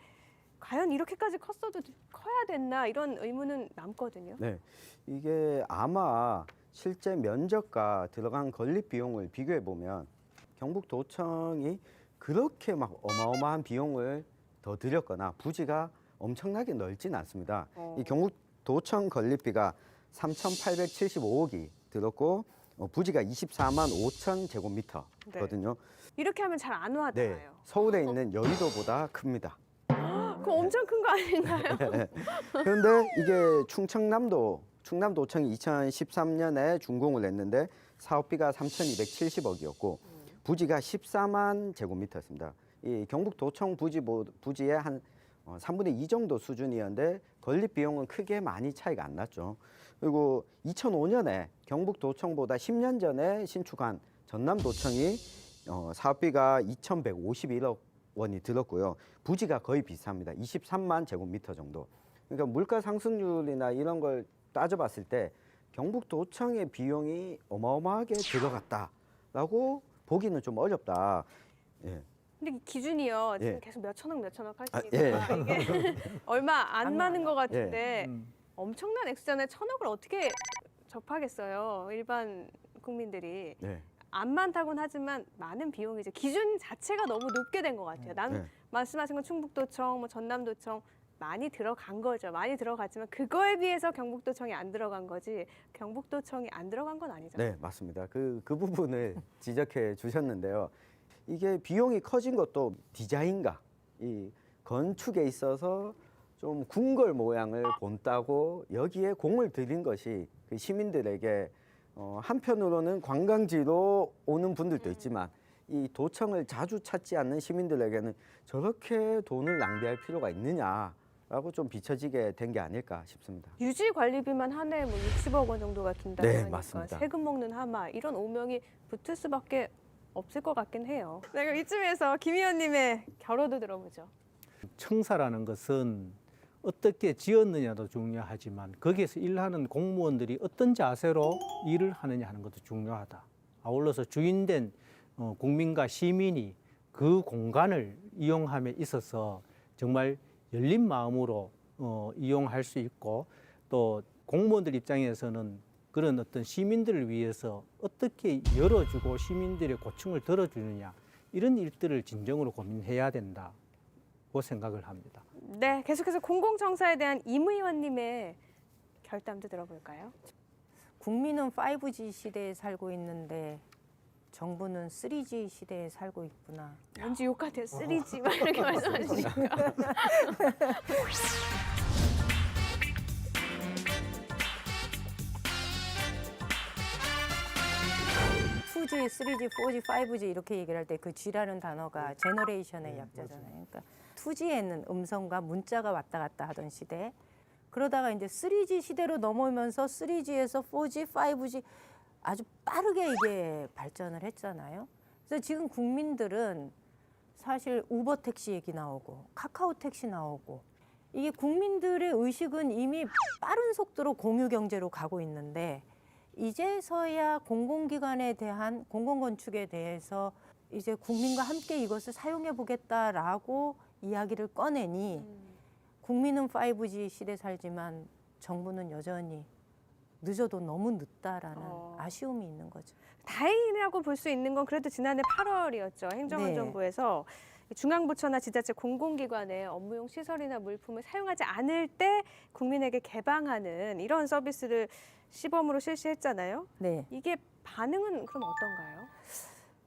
과연 이렇게까지 컸어도 커야 됐나 이런 의문은 남거든요. 네, 이게 아마 실제 면적과 들어간 건립 비용을 비교해 보면 경북도청이 그렇게 막 어마어마한 비용을 더 들였거나 부지가 엄청나게 넓지는 않습니다. 이 경북도청 건립비가 3,875억이 들었고 부지가 24만 5천 제곱미터거든요. 이렇게 하면 잘 안 네, 와닿아요. 서울에 있는 여의도보다 큽니다. 그거 엄청 큰 거 아닌가요? 그런데 이게 충남도청이 2013년에 준공을 했는데 사업비가 3,270억이었고 부지가 14만 제곱미터였습니다. 이 경북도청 부지의 한 3분의 2 정도 수준이었는데 건립 비용은 크게 많이 차이가 안 났죠. 그리고 2005년에 경북도청보다 10년 전에 신축한 전남도청이 사업비가 2,151억 원이 들었고요. 부지가 거의 비슷합니다. 23만 제곱미터 정도. 그러니까 물가 상승률이나 이런 걸 따져봤을 때 경북도청의 비용이 어마어마하게 들어갔다라고 보기는 좀 어렵다. 예. 근데 이 기준이요. 지금 예. 계속 몇 천억 아, 하시니까 예. 이게 얼마 안 많은 것 같은데 음. 엄청난 액수잖아요. 1,000억을 어떻게 접하겠어요. 일반 국민들이. 네. 안 많다고는 하지만 많은 비용이죠. 기준 자체가 너무 높게 된 것 같아요. 난 네. 말씀하신 건 충북도청, 뭐 전남도청 많이 들어간 거죠. 많이 들어갔지만 그거에 비해서 경북도청이 안 들어간 거지 경북도청이 안 들어간 건 아니잖아요. 네, 맞습니다. 그 부분을 지적해 주셨는데요. 이게 비용이 커진 것도 디자인과 이 건축에 있어서 좀 궁궐 모양을 본다고 여기에 공을 들인 것이 그 시민들에게 한편으로는 관광지로 오는 분들도 있지만 이 도청을 자주 찾지 않는 시민들에게는 저렇게 돈을 낭비할 필요가 있느냐라고 좀 비춰지게 된 게 아닐까 싶습니다. 유지 관리비만 한 해에 뭐 60억 원 정도가 든다고 네, 하니까 맞습니다. 세금 먹는 하마 이런 오명이 붙을 수밖에 없을 것 같긴 해요. 네, 그럼 이쯤에서 김 의원님의 결호도 들어보죠. 청사라는 것은 어떻게 지었느냐도 중요하지만 거기에서 일하는 공무원들이 어떤 자세로 일을 하느냐 하는 것도 중요하다. 아울러서 주인된 국민과 시민이 그 공간을 이용함에 있어서 정말 열린 마음으로 이용할 수 있고 또 공무원들 입장에서는 그런 어떤 시민들을 위해서 어떻게 열어주고 시민들의 고충을 들어주느냐 이런 일들을 진정으로 고민해야 된다고 생각을 합니다. 네, 계속해서 공공청사에 대한 임 의원님의 결담도 들어볼까요? 국민은 5G 시대에 살고 있는데 정부는 3G 시대에 살고 있구나. 왠지 욕 같아요. 3G 막 이렇게 말씀하시니까. 2G, 3G, 4G, 5G 이렇게 얘기를 할 때 그 G라는 단어가 제너레이션의 약자잖아요. 그러니까 2G에는 음성과 문자가 왔다 갔다 하던 시대. 그러다가 이제 3G 시대로 넘어오면서 3G에서 4G, 5G 아주 빠르게 이게 발전을 했잖아요. 그래서 지금 국민들은 사실 우버 택시 얘기 나오고 카카오 택시 나오고 이게 국민들의 의식은 이미 빠른 속도로 공유 경제로 가고 있는데 이제서야 공공기관에 대한 공공건축에 대해서 이제 국민과 함께 이것을 사용해 보겠다라고 이야기를 꺼내니 국민은 5G 시대 살지만 정부는 여전히 늦어도 너무 늦다라는 아쉬움이 있는 거죠. 다행이라고 볼 수 있는 건 그래도 지난해 8월이었죠. 행정안전부에서 중앙부처나 지자체 공공기관의 업무용 시설이나 물품을 사용하지 않을 때 국민에게 개방하는 이런 서비스를 시범으로 실시했잖아요. 네. 이게 반응은 그럼 어떤가요?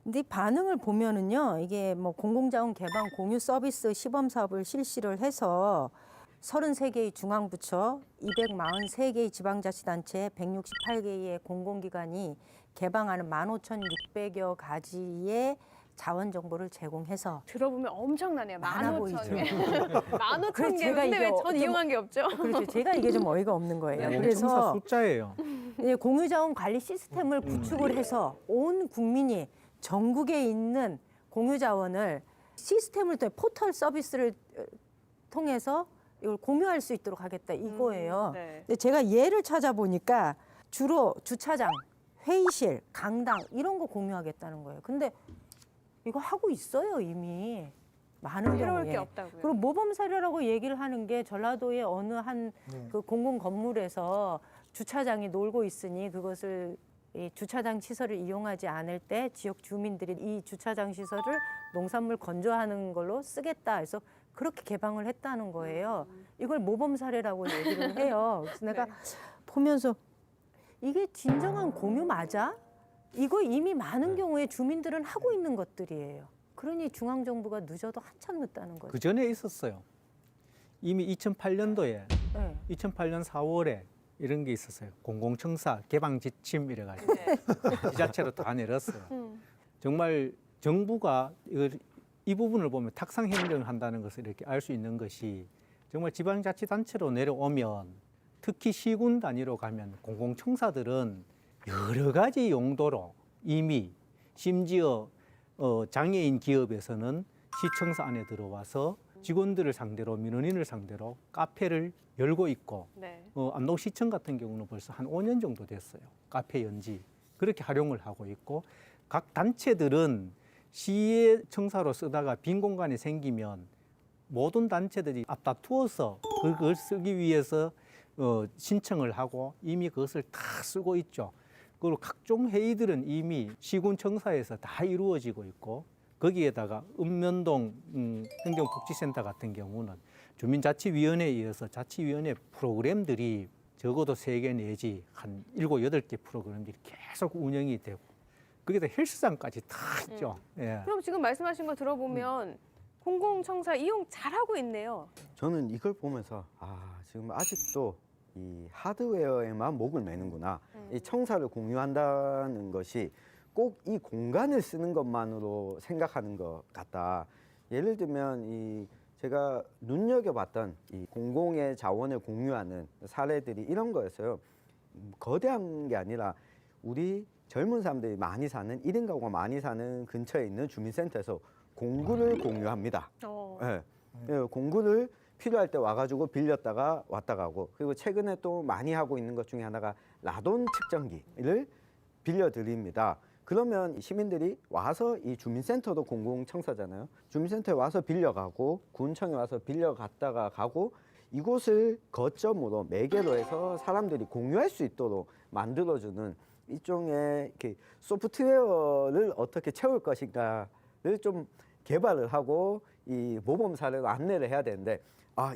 근데 반응을 보면은요, 이게 뭐 공공자원 개방 공유 서비스 시범 사업을 실시를 해서 33개의 중앙부처, 243개의 지방자치단체, 168개의 공공기관이 개방하는 15,600여 가지의 자원 정보를 제공해서 들어보면 엄청나네요. 많아 15,000개. 그래서 15,000개. 제가 근데 이게 왜 전 좀- 이용한 게 없죠? 그렇죠. 제가 이게 좀 어이가 없는 거예요. 청사 그래서 숫자예요. 이제 공유자원 관리 시스템을 구축을 해서 온 국민이 전국에 있는 공유자원을 시스템을 통해 포털 서비스를 통해서 이걸 공유할 수 있도록 하겠다 이거예요. 네. 근데 제가 예를 찾아보니까 주로 주차장, 회의실, 강당 이런 거 공유하겠다는 거예요. 근데 이거 하고 있어요 이미 많은 새로울 게 경우에. 없다고요. 그리고 모범 사례라고 얘기를 하는 게 전라도의 어느 한 그 공공 건물에서 주차장이 놀고 있으니 그것을 이 주차장 시설을 이용하지 않을 때 지역 주민들이 이 주차장 시설을 농산물 건조하는 걸로 쓰겠다 해서 그렇게 개방을 했다는 거예요. 이걸 모범 사례라고 얘기를 해요. 그래서 내가 보면서 이게 진정한 공유 맞아? 이거 이미 많은 경우에 주민들은 하고 있는 것들이에요. 그러니 중앙정부가 늦어도 한참 늦다는 거죠. 그 전에 있었어요. 이미 2008년도에 네. 2008년 4월에 이런 게 있었어요. 공공청사 개방 지침 이래가지고 지자체로 다 내렸어요. 정말 정부가 이 부분을 보면 탁상 행정을 한다는 것을 이렇게 알 수 있는 것이 정말 지방자치단체로 내려오면 특히 시군 단위로 가면 공공청사들은 여러 가지 용도로 이미 심지어 장애인 기업에서는 시청사 안에 들어와서 직원들을 상대로 민원인을 상대로 카페를 열고 있고 네. 안동시청 같은 경우는 벌써 한 5년 정도 됐어요. 카페 연지 그렇게 활용을 하고 있고 각 단체들은 시의 청사로 쓰다가 빈 공간이 생기면 모든 단체들이 앞다투어서 그걸 쓰기 위해서 신청을 하고 이미 그것을 다 쓰고 있죠. 그리고 각종 회의들은 이미 시군청사에서 다 이루어지고 있고 거기에다가 읍면동 행정복지센터 같은 경우는 주민자치위원회에 이어서 자치위원회 프로그램들이 적어도 3개 내지 한 7, 8개 프로그램들이 계속 운영이 되고 거기다 헬스장까지 다 있죠. 예. 그럼 지금 말씀하신 거 들어보면 공공청사 이용 잘하고 있네요. 저는 이걸 보면서 지금 아직도 이 하드웨어에만 목을 매는구나. 이 청사를 공유한다는 것이 꼭 이 공간을 쓰는 것만으로 생각하는 것 같다. 예를 들면 제가 눈여겨봤던 이 공공의 자원을 공유하는 사례들이 이런 거였어요. 거대한 게 아니라 우리 젊은 사람들이 많이 사는 1인 가구가 많이 사는 근처에 있는 주민센터에서 공구를 공유합니다. 예. 예, 공구를 필요할 때 와가지고 빌렸다가 왔다 가고 그리고 최근에 또 많이 하고 있는 것 중에 하나가 라돈 측정기를 빌려드립니다. 그러면 시민들이 와서 이 주민센터도 공공청사잖아요. 주민센터에 와서 빌려가고 군청에 와서 빌려갔다가 가고 이곳을 거점으로 매개로 해서 사람들이 공유할 수 있도록 만들어주는 일종의 이렇게 소프트웨어를 어떻게 채울 것인가를 좀 개발을 하고 이 모범 사례로 안내를 해야 되는데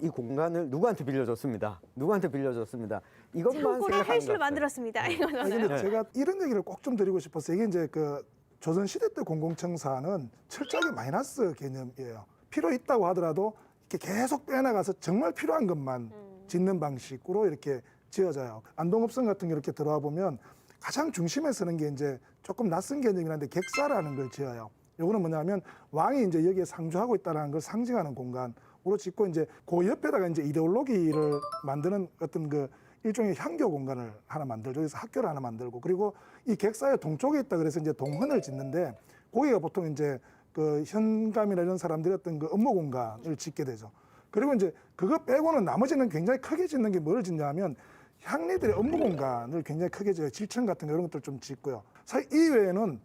이 공간을 누구한테 빌려줬습니다. 누구한테 빌려줬습니다. 이것만 창고랑 생각하는 헬스를 것 같아요. 만들었습니다. 아니, 이거잖아요. 근데 제가 이런 얘기를 꼭 좀 드리고 싶었어요. 이게 이제 그 조선시대 때 공공청사는 철저하게 마이너스 개념이에요. 필요 있다고 하더라도 이렇게 계속 빼나가서 정말 필요한 것만 짓는 방식으로 이렇게 지어져요. 안동읍성 같은 게 이렇게 들어와 보면 가장 중심에 서는 게 이제 조금 낯선 개념이긴 한데 객사라는 걸 지어요. 요거는 뭐냐면 왕이 이제 여기에 상주하고 있다는 걸 상징하는 공간으로 짓고 이제 그 옆에다가 이제 이데올로기를 만드는 어떤 그 일종의 향교 공간을 하나 만들죠. 그래서 학교를 하나 만들고 그리고 이 객사의 동쪽에 있다 그래서 이제 동헌을 짓는데 거기가 보통 이제 그 현감이나 이런 사람들이 어떤 그 업무 공간을 짓게 되죠. 그리고 이제 그거 빼고는 나머지는 굉장히 크게 짓는 게 뭘 짓냐면 향리들의 업무 공간을 굉장히 크게 지어요. 질청 같은 거 이런 것들 좀 짓고요. 사실 이 외에는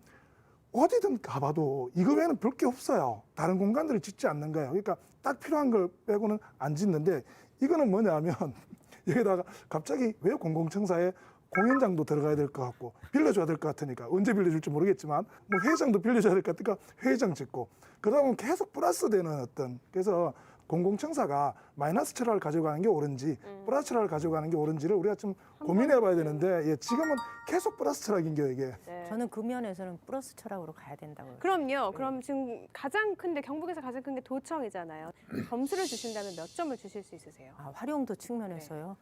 어디든 가봐도 이거 외에는 별 게 없어요. 다른 공간들을 짓지 않는 거예요. 그러니까 딱 필요한 걸 빼고는 안 짓는데 이거는 뭐냐면 여기다가 갑자기 왜 공공청사에 공연장도 들어가야 될 것 같고 빌려줘야 될 것 같으니까 언제 빌려줄지 모르겠지만 뭐 회의장도 빌려줘야 될 것 같으니까 회의장 짓고 그러다 보면 계속 플러스 되는 어떤 그래서 공공청사가 마이너스 철학을 가지고 가는 게 옳은지 플러스 철학을 가지고 가는 게 옳은지를 우리가 좀 고민해 봐야 되는데 지금은 계속 플러스 철학인 게 이게. 네. 저는 그 면에서는 플러스 철학으로 가야 된다고. 그럼요. 그럼 지금 가장 큰데 경북에서 가장 큰 게 도청이잖아요. 점수를 주신다면 몇 점을 주실 수 있으세요? 활용도 측면에서요.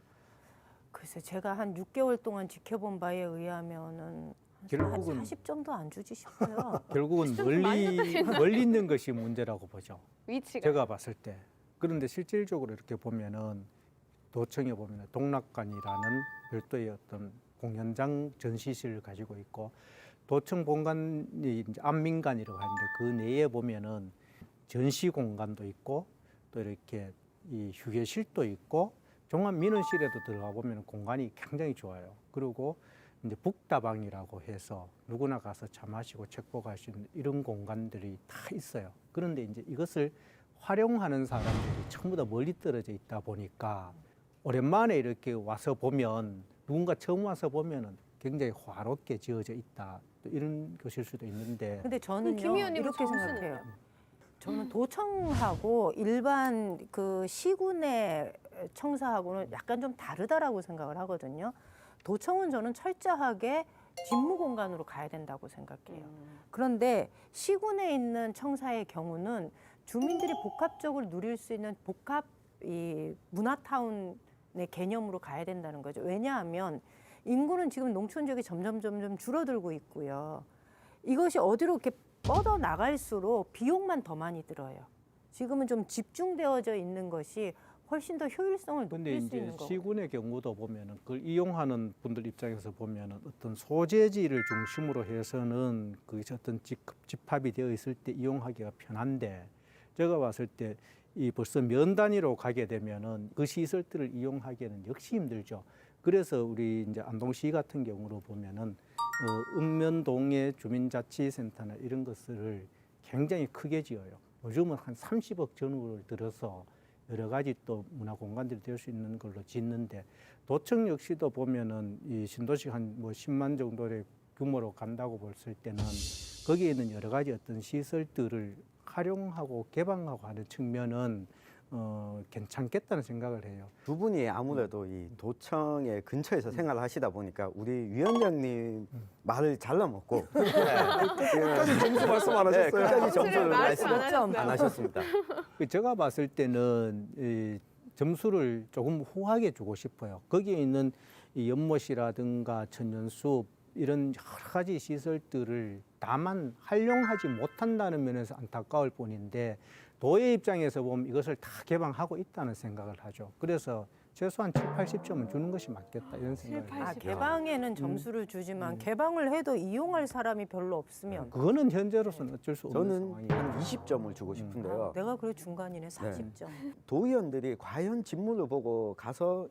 글쎄 제가 한 6개월 동안 지켜본 바에 의하면은 결국은- 한 40점도 안 주지 싶어요. 결국은 시청도 많이 멀리 있는 것이 문제라고 보죠. 위치가. 제가 봤을 때. 그런데 실질적으로 이렇게 보면은 도청에 보면 동락관이라는 별도의 어떤 공연장 전시실을 가지고 있고 도청 본관이 이제 안민관이라고 하는데 그 내에 보면은 전시 공간도 있고 또 이렇게 이 휴게실도 있고 종합민원실에도 들어가 보면 공간이 굉장히 좋아요. 그리고 이제 북다방이라고 해서 누구나 가서 차 마시고 책 보고 할 수 있는 이런 공간들이 다 있어요. 그런데 이제 이것을 활용하는 사람들이 전부 다 멀리 떨어져 있다 보니까 오랜만에 이렇게 와서 보면 누군가 처음 와서 보면은 굉장히 화롭게 지어져 있다. 또 이런 것일 수도 있는데 근데 저는요 김 의원님은 이렇게 점수는요? 생각해요. 저는 도청하고 일반 그 시군의 청사하고는 약간 좀 다르다라고 생각을 하거든요. 도청은 저는 철저하게 직무 공간으로 가야 된다고 생각해요. 그런데 시군에 있는 청사의 경우는 주민들이 복합적으로 누릴 수 있는 복합 이 문화타운의 개념으로 가야 된다는 거죠. 왜냐하면 인구는 지금 농촌 지역이 점점 줄어들고 있고요. 이것이 어디로 이렇게 뻗어 나갈수록 비용만 더 많이 들어요. 지금은 좀 집중되어져 있는 것이 훨씬 더 효율성을 근데 높일 수 이제 있는 거고. 시군의 경우도 보면은 그걸 이용하는 분들 입장에서 보면은 어떤 소재지를 중심으로 해서는 그게 어떤 집합이 되어 있을 때 이용하기가 편한데 제가 봤을 때 이 벌써 면 단위로 가게 되면은 그 시설들을 이용하기에는 역시 힘들죠. 그래서 우리 이제 안동시 같은 경우로 보면은 읍면동의 주민자치센터나 이런 것을 굉장히 크게 지어요. 요즘은 한 30억 전후를 들어서 여러 가지 또 문화 공간들이 될 수 있는 걸로 짓는데 도청 역시도 보면은 이 신도시 한 뭐 10만 정도의 규모로 간다고 봤을 때는 거기에 있는 여러 가지 어떤 시설들을 활용하고 개방하고 하는 측면은 괜찮겠다는 생각을 해요. 두 분이 아무래도 이 도청의 근처에서 생활하시다 보니까 우리 위원장님 말을 잘라먹고 끝까지 점수 말씀 안 하셨어요. 끝까지 점수를 말씀 안 말씀 안 하셨어요. 하셨습니다. 제가 봤을 때는 이 점수를 조금 후하게 주고 싶어요. 거기에 있는 이 연못이라든가 천연숲 이런 여러 가지 시설들을 다만 활용하지 못한다는 면에서 안타까울 뿐인데 도의 입장에서 보면 이것을 다 개방하고 있다는 생각을 하죠. 그래서 최소한 7, 80점은 주는 것이 맞겠다 이런 생각을 해요. 80. 개방에는 점수를 주지만 개방을 해도 이용할 사람이 별로 없으면 그거는 현재로서는 어쩔 수 없는 저는 상황이에요. 한 20점을 주고 싶은데요. 내가 그래 중간이네 40점. 도의원들이 과연 직무를 보고 가서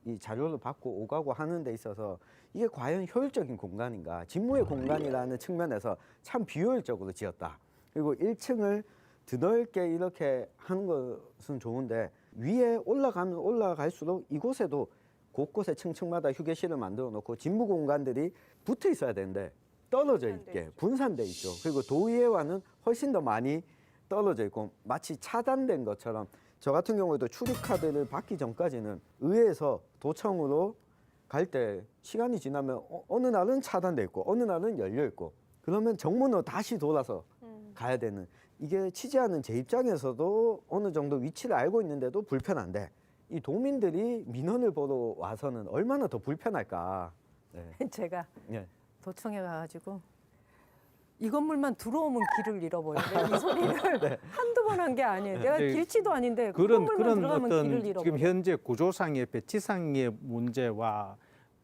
이 자료를 받고 오가고 하는 데 있어서 이게 과연 효율적인 공간인가? 직무의 공간이라는 측면에서 참 비효율적으로 지었다. 그리고 1층을 드넓게 이렇게 하는 것은 좋은데 위에 올라가면 올라갈수록 이곳에도 곳곳에 층층마다 휴게실을 만들어 놓고 직무 공간들이 붙어 있어야 되는데 떨어져 있게 분산돼 있죠. 그리고 도의회와는 훨씬 더 많이 떨어져 있고 마치 차단된 것처럼 저 같은 경우에도 출입카드를 받기 전까지는 의회에서 도청으로 갈 때 시간이 지나면 어느 날은 차단돼 있고 어느 날은 열려 있고 그러면 정문으로 다시 돌아서 가야 되는 이게 취재하는 제 입장에서도 어느 정도 위치를 알고 있는데도 불편한데 이 도민들이 민원을 보러 와서는 얼마나 더 불편할까. 네. 제가 네. 도청에 가가지고 이 건물만 들어오면 길을 잃어버리네. 이 소리를 한두 번 한 게 아니에요. 내가 네. 길치도 아닌데 그 그런 건물만 들어가면 길을 어떤 잃어버려. 지금 현재 구조상의 배치상의 문제와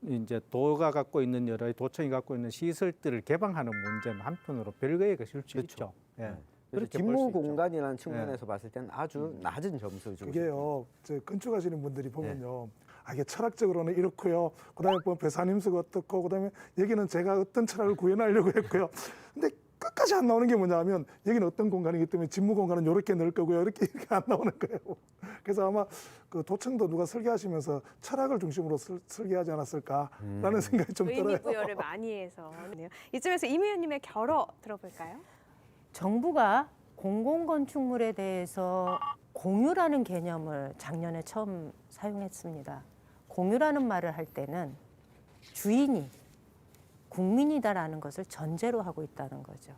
이제 도가 갖고 있는 여러 도청이 갖고 있는 시설들을 개방하는 문제는 한편으로 별개의 것일 수 있죠. 예. 그래서 그렇게 직무 볼수 있죠. 공간이라는 측면에서 봤을 때는 아주 낮은 점수를 주고 그게요. 저 건축하시는 분들이 보면요. 아, 이게 철학적으로는 이렇고요. 그다음에 뭐 배산임수가 어떻고, 그다음에 여기는 제가 어떤 철학을 구현하려고 했고요. 근데 끝까지 안 나오는 게 뭐냐면 여기는 어떤 공간이기 때문에 직무 공간은 이렇게 넣을 거고요. 이렇게 안 나오는 거예요. 그래서 아마 그 도청도 누가 설계하시면서 철학을 중심으로 설계하지 않았을까라는 생각이 좀 들어요. 의미 부여를 많이 해서. 이쯤에서 임 의원님의 결어 들어볼까요? 정부가 공공건축물에 대해서 공유라는 개념을 작년에 처음 사용했습니다. 공유라는 말을 할 때는 주인이 국민이다라는 것을 전제로 하고 있다는 거죠.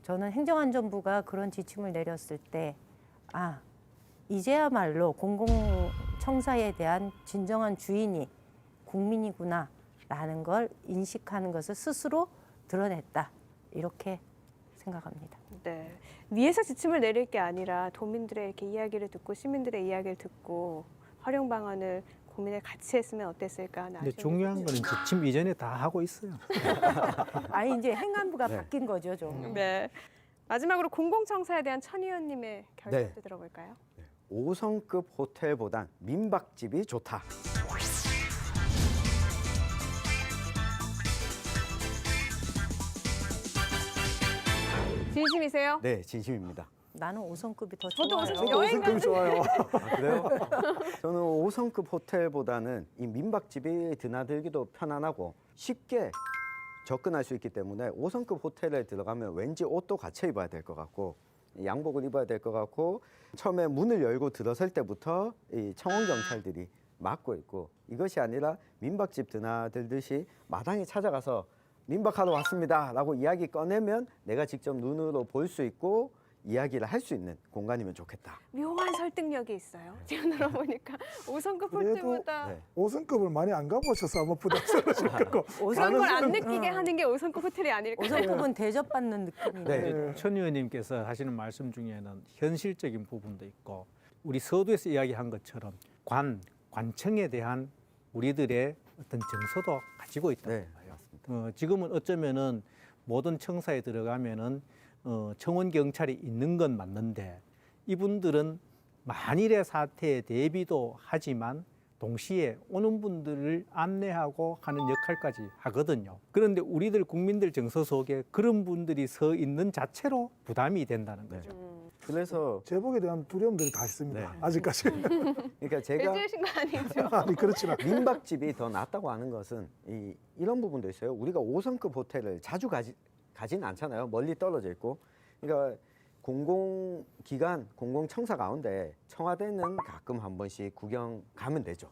저는 행정안전부가 그런 지침을 내렸을 때 이제야말로 공공청사에 대한 진정한 주인이 국민이구나라는 걸 인식하는 것을 스스로 드러냈다. 이렇게 생각합니다. 네. 위에서 지침을 내릴 게 아니라 도민들의 이렇게 이야기를 듣고 시민들의 이야기를 듣고 활용 방안을 고민을 같이 했으면 어땠을까 하는 근데 아쉬움이 중요한 좀 거는 지침 이전에 다 하고 있어요. 이제 행안부가 바뀐 거죠, 좀. 네. 마지막으로 공공청사에 대한 천 의원님의 결정도 네. 들어볼까요? 5성급 호텔보단 민박집이 좋다. 진심이세요? 네, 진심입니다. 나는 5성급이 더 저도 좋아요. 5성급. 저도 여행 생각이 좋아요. 아, 그래요? 저는 5성급 호텔보다는 이 민박집이 드나들기도 편안하고 쉽게 접근할 수 있기 때문에 5성급 호텔에 들어가면 왠지 옷도 갖춰 입어야 될 것 같고 양복을 입어야 될 것 같고 처음에 문을 열고 들어설 때부터 이 청원 경찰들이 막고 있고 이것이 아니라 민박집 드나들듯이 마당에 찾아가서 민박하러 왔습니다라고 이야기 꺼내면 내가 직접 눈으로 볼 수 있고 이야기를 할 수 있는 공간이면 좋겠다. 묘한 설득력이 있어요. 지금 들어보니까 5성급 그래도- 호텔보다 네. 5성급을 많이 안 가보셔서 아마 부담스러우실 거고. 그런 걸 안 가는 느끼게 하는 게 5성급 호텔이 아닐까. 5성급은 대접받는 느낌이에요. 네. 네. 천 의원님께서 하시는 말씀 중에는 현실적인 부분도 있고 우리 서두에서 이야기한 것처럼 관청에 대한 우리들의 어떤 정서도 가지고 있다는 네, 거예요. 맞습니다. 지금은 어쩌면은 모든 청사에 들어가면은 청원 경찰이 있는 건 맞는데 이분들은 만일의 사태에 대비도 하지만 동시에 오는 분들을 안내하고 하는 역할까지 하거든요. 그런데 우리들 국민들 정서 속에 그런 분들이 서 있는 자체로 부담이 된다는 거죠. 그래서 제복에 대한 두려움들이 다 있습니다. 네. 아직까지. 그러니까 제가 해주신 거 아니죠? 아니 그렇지만 민박집이 더 낫다고 하는 것은 이런 부분도 있어요. 우리가 5성급 호텔을 자주 가진 않잖아요. 멀리 떨어져 있고. 그러니까 공공기관, 공공청사 가운데 청와대는 가끔 한 번씩 구경 가면 되죠.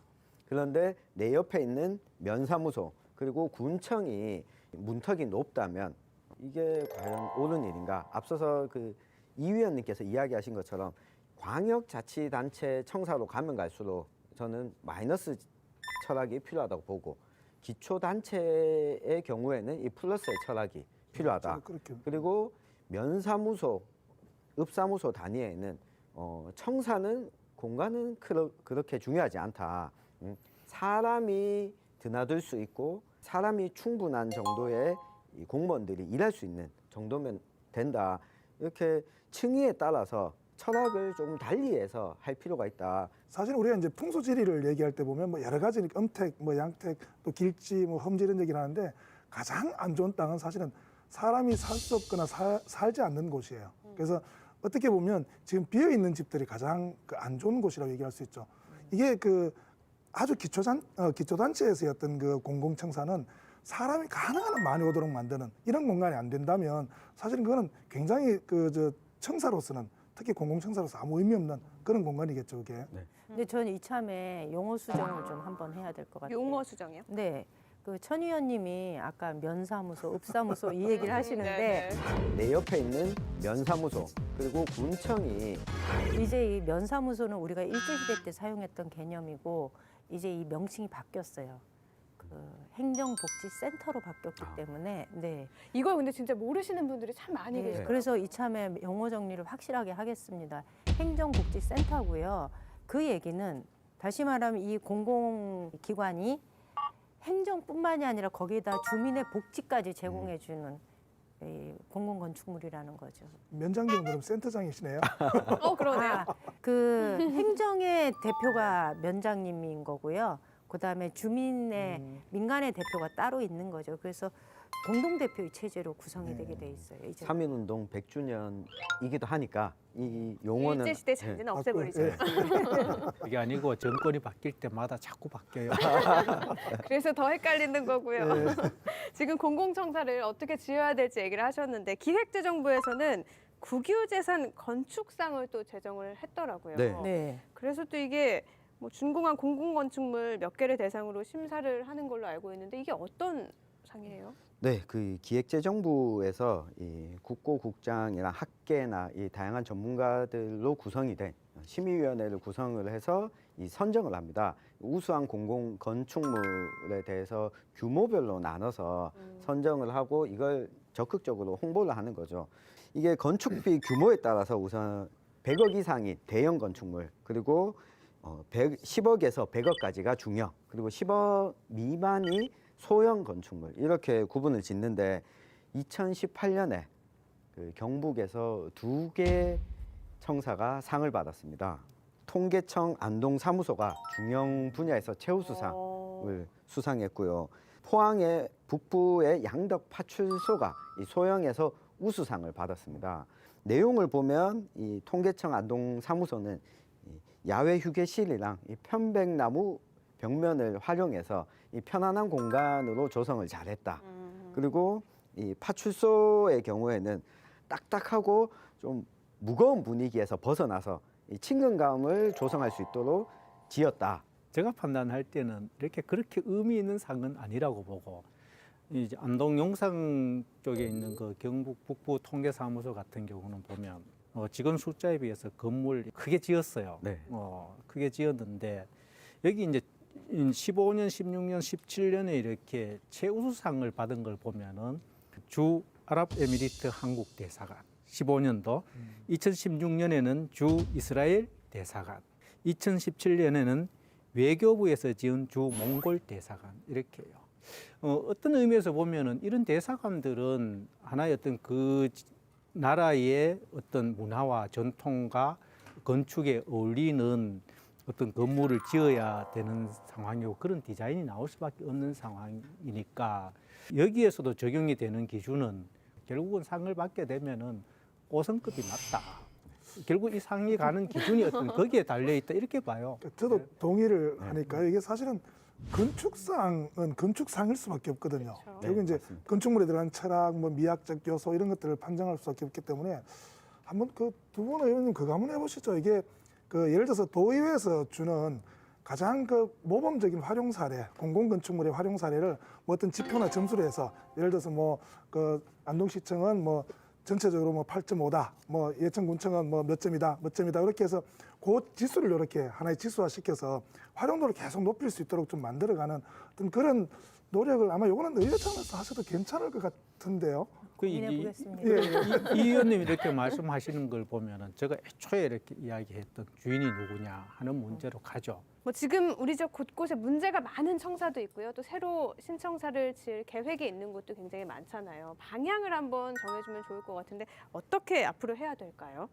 그런데 내 옆에 있는 면사무소 그리고 군청이 문턱이 높다면 이게 과연 옳은 일인가? 앞서서 이 위원님께서 이야기하신 것처럼 광역자치단체 청사로 가면 갈수록 저는 마이너스 철학이 필요하다고 보고 기초단체의 경우에는 이 플러스의 철학이 필요하다. 그렇게 그리고 면사무소, 읍사무소 단위에는 청사는 공간은 그렇게 중요하지 않다. 사람이 드나들 수 있고 사람이 충분한 정도의 이 공무원들이 일할 수 있는 정도면 된다. 이렇게 층위에 따라서 철학을 조금 달리해서 할 필요가 있다. 사실 우리가 이제 풍수지리를 얘기할 때 보면 뭐 여러 가지 음택, 뭐 양택, 또 길지, 뭐 험지 이런 얘기를 하는데 가장 안 좋은 땅은 사실은 사람이 살 수 없거나 살지 않는 곳이에요. 그래서 어떻게 보면 지금 비어 있는 집들이 가장 안 좋은 곳이라고 얘기할 수 있죠. 이게 아주 기초단체에서의 어떤 그 공공청사는 사람이 가능한 한 많이 오도록 만드는 이런 공간이 안 된다면 사실은 그거는 굉장히 청사로서는 특히 공공청사로서 아무 의미 없는 그런 공간이겠죠, 그게. 근데 저는 이참에 용어 수정을 좀 한번 해야 될 것 같아요. 용어 수정이요? 네. 천 의원님이 아까 면사무소, 읍사무소 이 얘기를 하시는데 내 옆에 있는 면사무소 그리고 군청이 이제 이 면사무소는 우리가 일제시대 때 사용했던 개념이고 이제 이 명칭이 바뀌었어요. 행정복지센터로 바뀌었기 때문에 네. 이걸 근데 진짜 모르시는 분들이 참 많이 네, 계세요. 그래서 이참에 용어 정리를 확실하게 하겠습니다. 행정복지센터고요. 그 얘기는 다시 말하면 이 공공기관이 행정뿐만이 아니라 거기에다 주민의 복지까지 제공해주는 이 공공건축물이라는 거죠. 면장님 그럼 센터장이시네요. 그러네요. 그 행정의 대표가 면장님인 거고요. 그다음에 주민의 민간의 대표가 따로 있는 거죠. 그래서 공동대표의 체제로 구성이 되게 돼 있어요. 이제 3.1운동 100주년이기도 하니까 이 용어는 일제시대 잔재는 없애버리죠. 예. 이게 아니고 정권이 바뀔 때마다 자꾸 바뀌어요. 그래서 더 헷갈리는 거고요. 지금 공공청사를 어떻게 지어야 될지 얘기를 하셨는데 기획재정부에서는 국유재산 건축상을 또 제정을 했더라고요. 네. 네. 그래서 또 이게 뭐 준공한 공공건축물 몇 개를 대상으로 심사를 하는 걸로 알고 있는데 이게 어떤 상이에요? 네, 기획재정부에서 이 국고국장이나 학계나 이 다양한 전문가들로 구성이 된 심의위원회를 구성을 해서 이 선정을 합니다. 우수한 공공건축물에 대해서 규모별로 나눠서 선정을 하고 이걸 적극적으로 홍보를 하는 거죠. 이게 건축비 규모에 따라서 우선 100억 이상이 대형 건축물 그리고 10억에서 100억까지가 중형 그리고 10억 미만이 소형 건축물 이렇게 구분을 짓는데 2018년에 경북에서 2개 청사가 상을 받았습니다. 통계청 안동사무소가 중형 분야에서 최우수상을 수상했고요. 포항의 북부의 양덕파출소가 이 소형에서 우수상을 받았습니다. 내용을 보면 이 통계청 안동사무소는 야외 휴게실이랑 이 편백나무 벽면을 활용해서 이 편안한 공간으로 조성을 잘했다. 그리고 이 파출소의 경우에는 딱딱하고 좀 무거운 분위기에서 벗어나서 이 친근감을 조성할 수 있도록 지었다. 제가 판단할 때는 그렇게 의미 있는 상은 아니라고 보고 이제 안동 용산 쪽에 있는 그 경북 북부 통계사무소 같은 경우는 보면 직원 숫자에 비해서 건물 크게 지었어요. 네. 크게 지었는데 여기 이제 15년, 16년, 17년에 이렇게 최우수상을 받은 걸 보면은 주 아랍에미리트 한국 대사관 15년도, 2016년에는 주 이스라엘 대사관, 2017년에는 외교부에서 지은 주 몽골 대사관 이렇게요. 어떤 의미에서 보면은 이런 대사관들은 하나의 어떤 그 나라의 어떤 문화와 전통과 건축에 어울리는 어떤 건물을 지어야 되는 상황이고 그런 디자인이 나올 수밖에 없는 상황이니까 여기에서도 적용이 되는 기준은 결국은 상을 받게 되면은 5성급이 맞다. 결국 이 상이 가는 기준이 어떤 거기에 달려 있다 이렇게 봐요. 저도 동의를 하니까요. 이게 사실은 건축상은 건축상일 수밖에 없거든요. 그렇죠. 결국 네, 이제 맞습니다. 건축물에 들어간 철학, 뭐 미학적 요소 이런 것들을 판정할 수밖에 없기 때문에 한번 그 두 분 의원님 그거 한번 해보시죠. 이게 그 예를 들어서 도의회에서 주는 가장 그 모범적인 활용 사례, 공공건축물의 활용 사례를 뭐 어떤 지표나 점수로 해서 예를 들어서 뭐 그 안동시청은 뭐 전체적으로 뭐 8.5다, 뭐 예천군청은 뭐 몇 점이다, 몇 점이다 이렇게 해서 그 지수를 이렇게 하나의 지수화 시켜서 활용도를 계속 높일 수 있도록 좀 만들어가는 어떤 그런 노력을 아마 요거는 의회청에서 하셔도 괜찮을 것 같은데요. 고민해보겠습니다. 예, 이 의원님이 이렇게 말씀하시는 걸 보면은 제가 애초에 이렇게 이야기했던 주인이 누구냐 하는 문제로 가죠. 뭐 지금 우리 집 곳곳에 문제가 많은 청사도 있고요. 또 새로 신청사를 지을 계획이 있는 곳도 굉장히 많잖아요. 방향을 한번 정해주면 좋을 것 같은데 어떻게 앞으로 해야 될까요?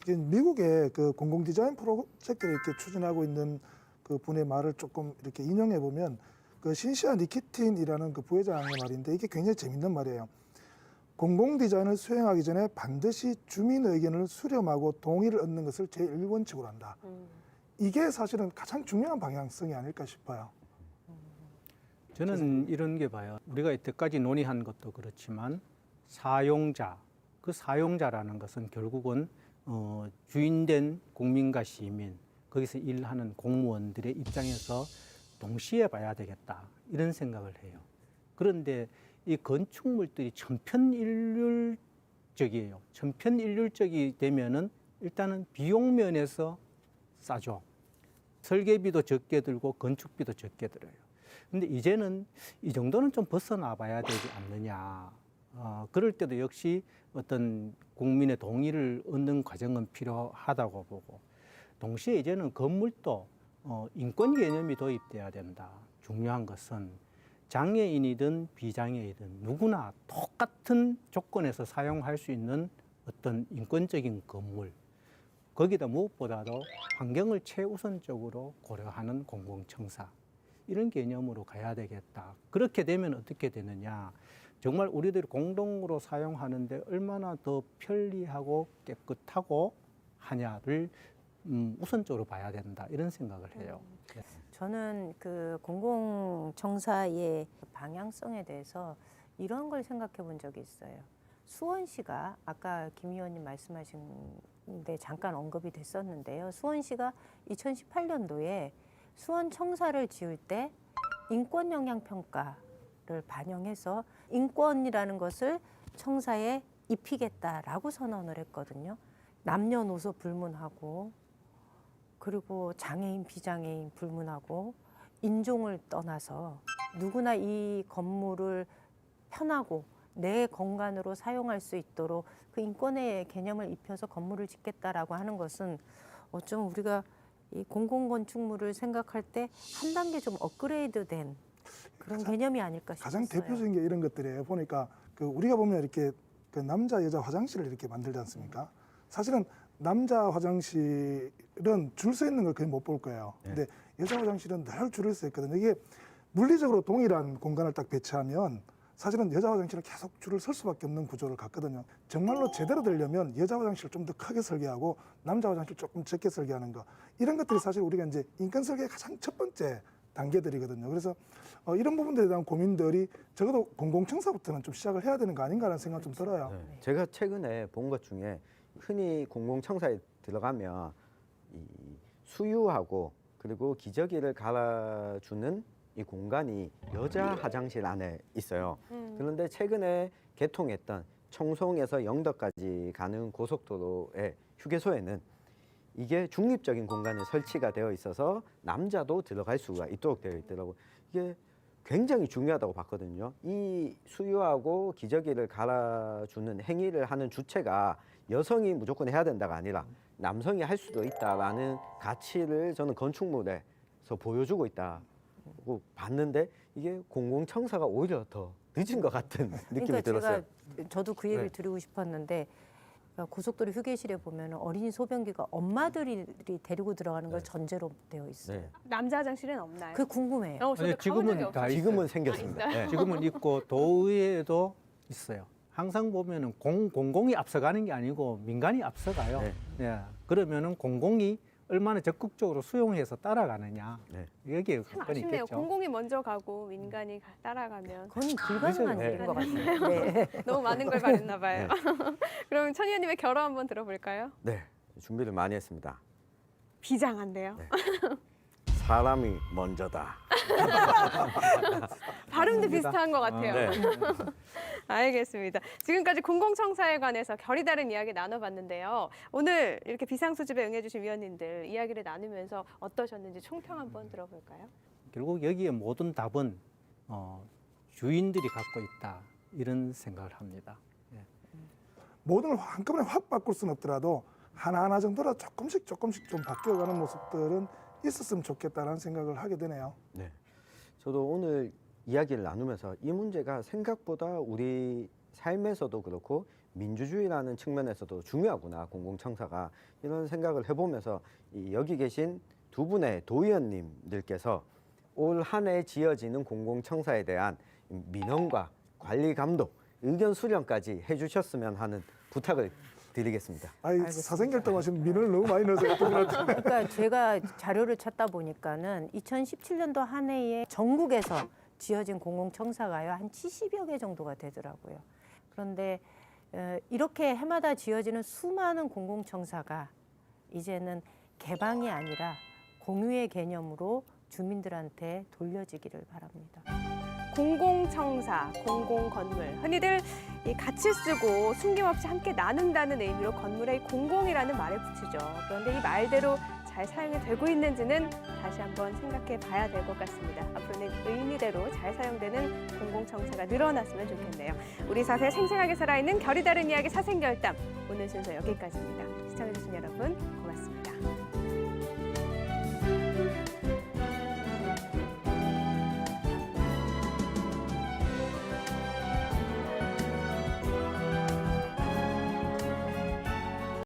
이제 미국의 그 공공 디자인 프로젝트를 이렇게 추진하고 있는 그 분의 말을 조금 이렇게 인용해 보면 그 신시아 니키틴이라는 그 부회장의 말인데 이게 굉장히 재밌는 말이에요. 공공 디자인을 수행하기 전에 반드시 주민 의견을 수렴하고 동의를 얻는 것을 제1원칙으로 한다. 이게 사실은 가장 중요한 방향성이 아닐까 싶어요. 저는 이런 게 봐요. 우리가 이때까지 논의한 것도 그렇지만 사용자, 그 사용자라는 것은 결국은 주인된 국민과 시민, 거기서 일하는 공무원들의 입장에서 동시에 봐야 되겠다 이런 생각을 해요. 그런데 이 건축물들이 천편일률적이에요. 천편일률적이 되면은 일단은 비용 면에서 싸죠. 설계비도 적게 들고 건축비도 적게 들어요. 근데 이제는 이 정도는 좀 벗어나 봐야 되지 않느냐. 그럴 때도 역시 어떤 국민의 동의를 얻는 과정은 필요하다고 보고 동시에 이제는 건물도 인권 개념이 도입돼야 된다. 중요한 것은 장애인이든 비장애이든 누구나 똑같은 조건에서 사용할 수 있는 어떤 인권적인 건물 거기다 무엇보다도 환경을 최우선적으로 고려하는 공공청사 이런 개념으로 가야 되겠다. 그렇게 되면 어떻게 되느냐. 정말 우리들이 공동으로 사용하는데 얼마나 더 편리하고 깨끗하고 하냐를 우선적으로 봐야 된다. 이런 생각을 해요. 저는 그 공공청사의 방향성에 대해서 이런 걸 생각해 본 적이 있어요. 수원시가 아까 김 의원님 말씀하신데 잠깐 언급이 됐었는데요. 수원시가 2018년도에 수원청사를 지을 때 인권 영향 평가를 반영해서 인권이라는 것을 청사에 입히겠다라고 선언을 했거든요. 남녀노소 불문하고 그리고 장애인, 비장애인 불문하고 인종을 떠나서 누구나 이 건물을 편하고 내 공간으로 사용할 수 있도록 그 인권의 개념을 입혀서 건물을 짓겠다라고 하는 것은 어쩌면 우리가 이 공공건축물을 생각할 때 한 단계 좀 업그레이드된 그런 개념이 아닐까 싶어요. 가장 대표적인 게 이런 것들이에요. 보니까 그 우리가 보면 이렇게 그 남자 여자 화장실을 이렇게 만들지 않습니까? 사실은 남자 화장실은 줄 서 있는 걸 거의 못 볼 거예요. 근데 여자 화장실은 늘 줄을 서 있거든요. 이게 물리적으로 동일한 공간을 딱 배치하면 사실은 여자 화장실은 계속 줄을 설 수밖에 없는 구조를 갖거든요. 정말로 제대로 되려면 여자 화장실을 좀 더 크게 설계하고 남자 화장실 조금 적게 설계하는 거 이런 것들이 사실 우리가 이제 인권 설계의 가장 첫 번째 단계들이거든요. 그래서 이런 부분들에 대한 고민들이 적어도 공공청사부터는 좀 시작을 해야 되는 거 아닌가라는 생각 좀 들어요. 네. 제가 최근에 본 것 중에 흔히 공공청사에 들어가면 이 수유하고 그리고 기저귀를 갈아주는 이 공간이 여자 화장실 안에 있어요. 그런데 최근에 개통했던 청송에서 영덕까지 가는 고속도로의 휴게소에는 이게 중립적인 공간에 설치가 되어 있어서 남자도 들어갈 수가 있도록 되어 있더라고요. 이게 굉장히 중요하다고 봤거든요. 이 수유하고 기저귀를 갈아주는 행위를 하는 주체가 여성이 무조건 해야 된다가 아니라 남성이 할 수도 있다라는 가치를 저는 건축물에서 보여주고 있다고 봤는데 이게 공공청사가 오히려 더 늦은 것 같은 느낌이 그러니까 들었어요. 저도 그 얘기를 네. 드리고 싶었는데 고속도로 휴게실에 보면 어린이 소변기가 엄마들이 데리고 들어가는 걸 전제로 되어 있어요. 네. 남자 화장실은 없나요? 그게 궁금해요. 저도 아니, 가본 지금은 적이 다 없어요. 지금은 생겼습니다. 네. 지금은 있고 도의회도 있어요. 항상 보면은 공공이 앞서가는 게 아니고 민간이 앞서가요. 네. 예. 그러면은 공공이 얼마나 적극적으로 수용해서 따라가느냐. 네. 여기에 참 관건이 아쉽네요. 있겠죠. 공공이 먼저 가고 민간이 따라가면 그건 불가능한 네. 일인 것 같아요. 네. 너무 많은 걸 바랬나 봐요. 네. 그럼 천 의원님의 결혼 한번 들어볼까요? 네, 준비를 많이 했습니다. 비장한데요. 네. 사람이 먼저다. 발음도 비슷한 것 같아요. 네. 알겠습니다. 지금까지 공공청사에 관해서 결이 다른 이야기 나눠봤는데요. 오늘 이렇게 비상수집에 응해주신 위원님들 이야기를 나누면서 어떠셨는지 총평 한번 들어볼까요? 결국 여기에 모든 답은 주인들이 갖고 있다. 이런 생각을 합니다. 모든 걸 한꺼번에 확 바꿀 수는 없더라도 하나하나 정도라 조금씩 좀 바뀌어가는 모습들은 있었으면 좋겠다라는 생각을 하게 되네요. 네. 저도 오늘 이야기를 나누면서 이 문제가 생각보다 우리 삶에서도 그렇고 민주주의라는 측면에서도 중요하구나, 공공청사가. 이런 생각을 해보면서 여기 계신 두 분의 도의원님들께서 올 한 해 지어지는 공공청사에 대한 민원과 관리 감독, 의견 수렴까지 해주셨으면 하는 부탁을 드리겠습니다. 아이 사생결정하시는 민원을 너무 많이 넣어서 어떤 것 같아요. 그러니까 제가 자료를 찾다 보니까는 2017년도 한 해에 전국에서 지어진 공공청사가요 한 70여 개 정도가 되더라고요. 그런데 이렇게 해마다 지어지는 수많은 공공청사가 이제는 개방이 아니라 공유의 개념으로 주민들한테 돌려지기를 바랍니다. 공공청사, 공공건물, 흔히들 이 같이 쓰고 숨김없이 함께 나눈다는 의미로 건물의 공공이라는 말을 붙이죠. 그런데 이 말대로 잘 사용이 되고 있는지는 다시 한번 생각해 봐야 될 것 같습니다. 앞으로는 의미대로 잘 사용되는 공공청사가 늘어났으면 좋겠네요. 우리 사회 생생하게 살아있는 결이 다른 이야기 사생결담, 오늘 순서 여기까지입니다. 시청해주신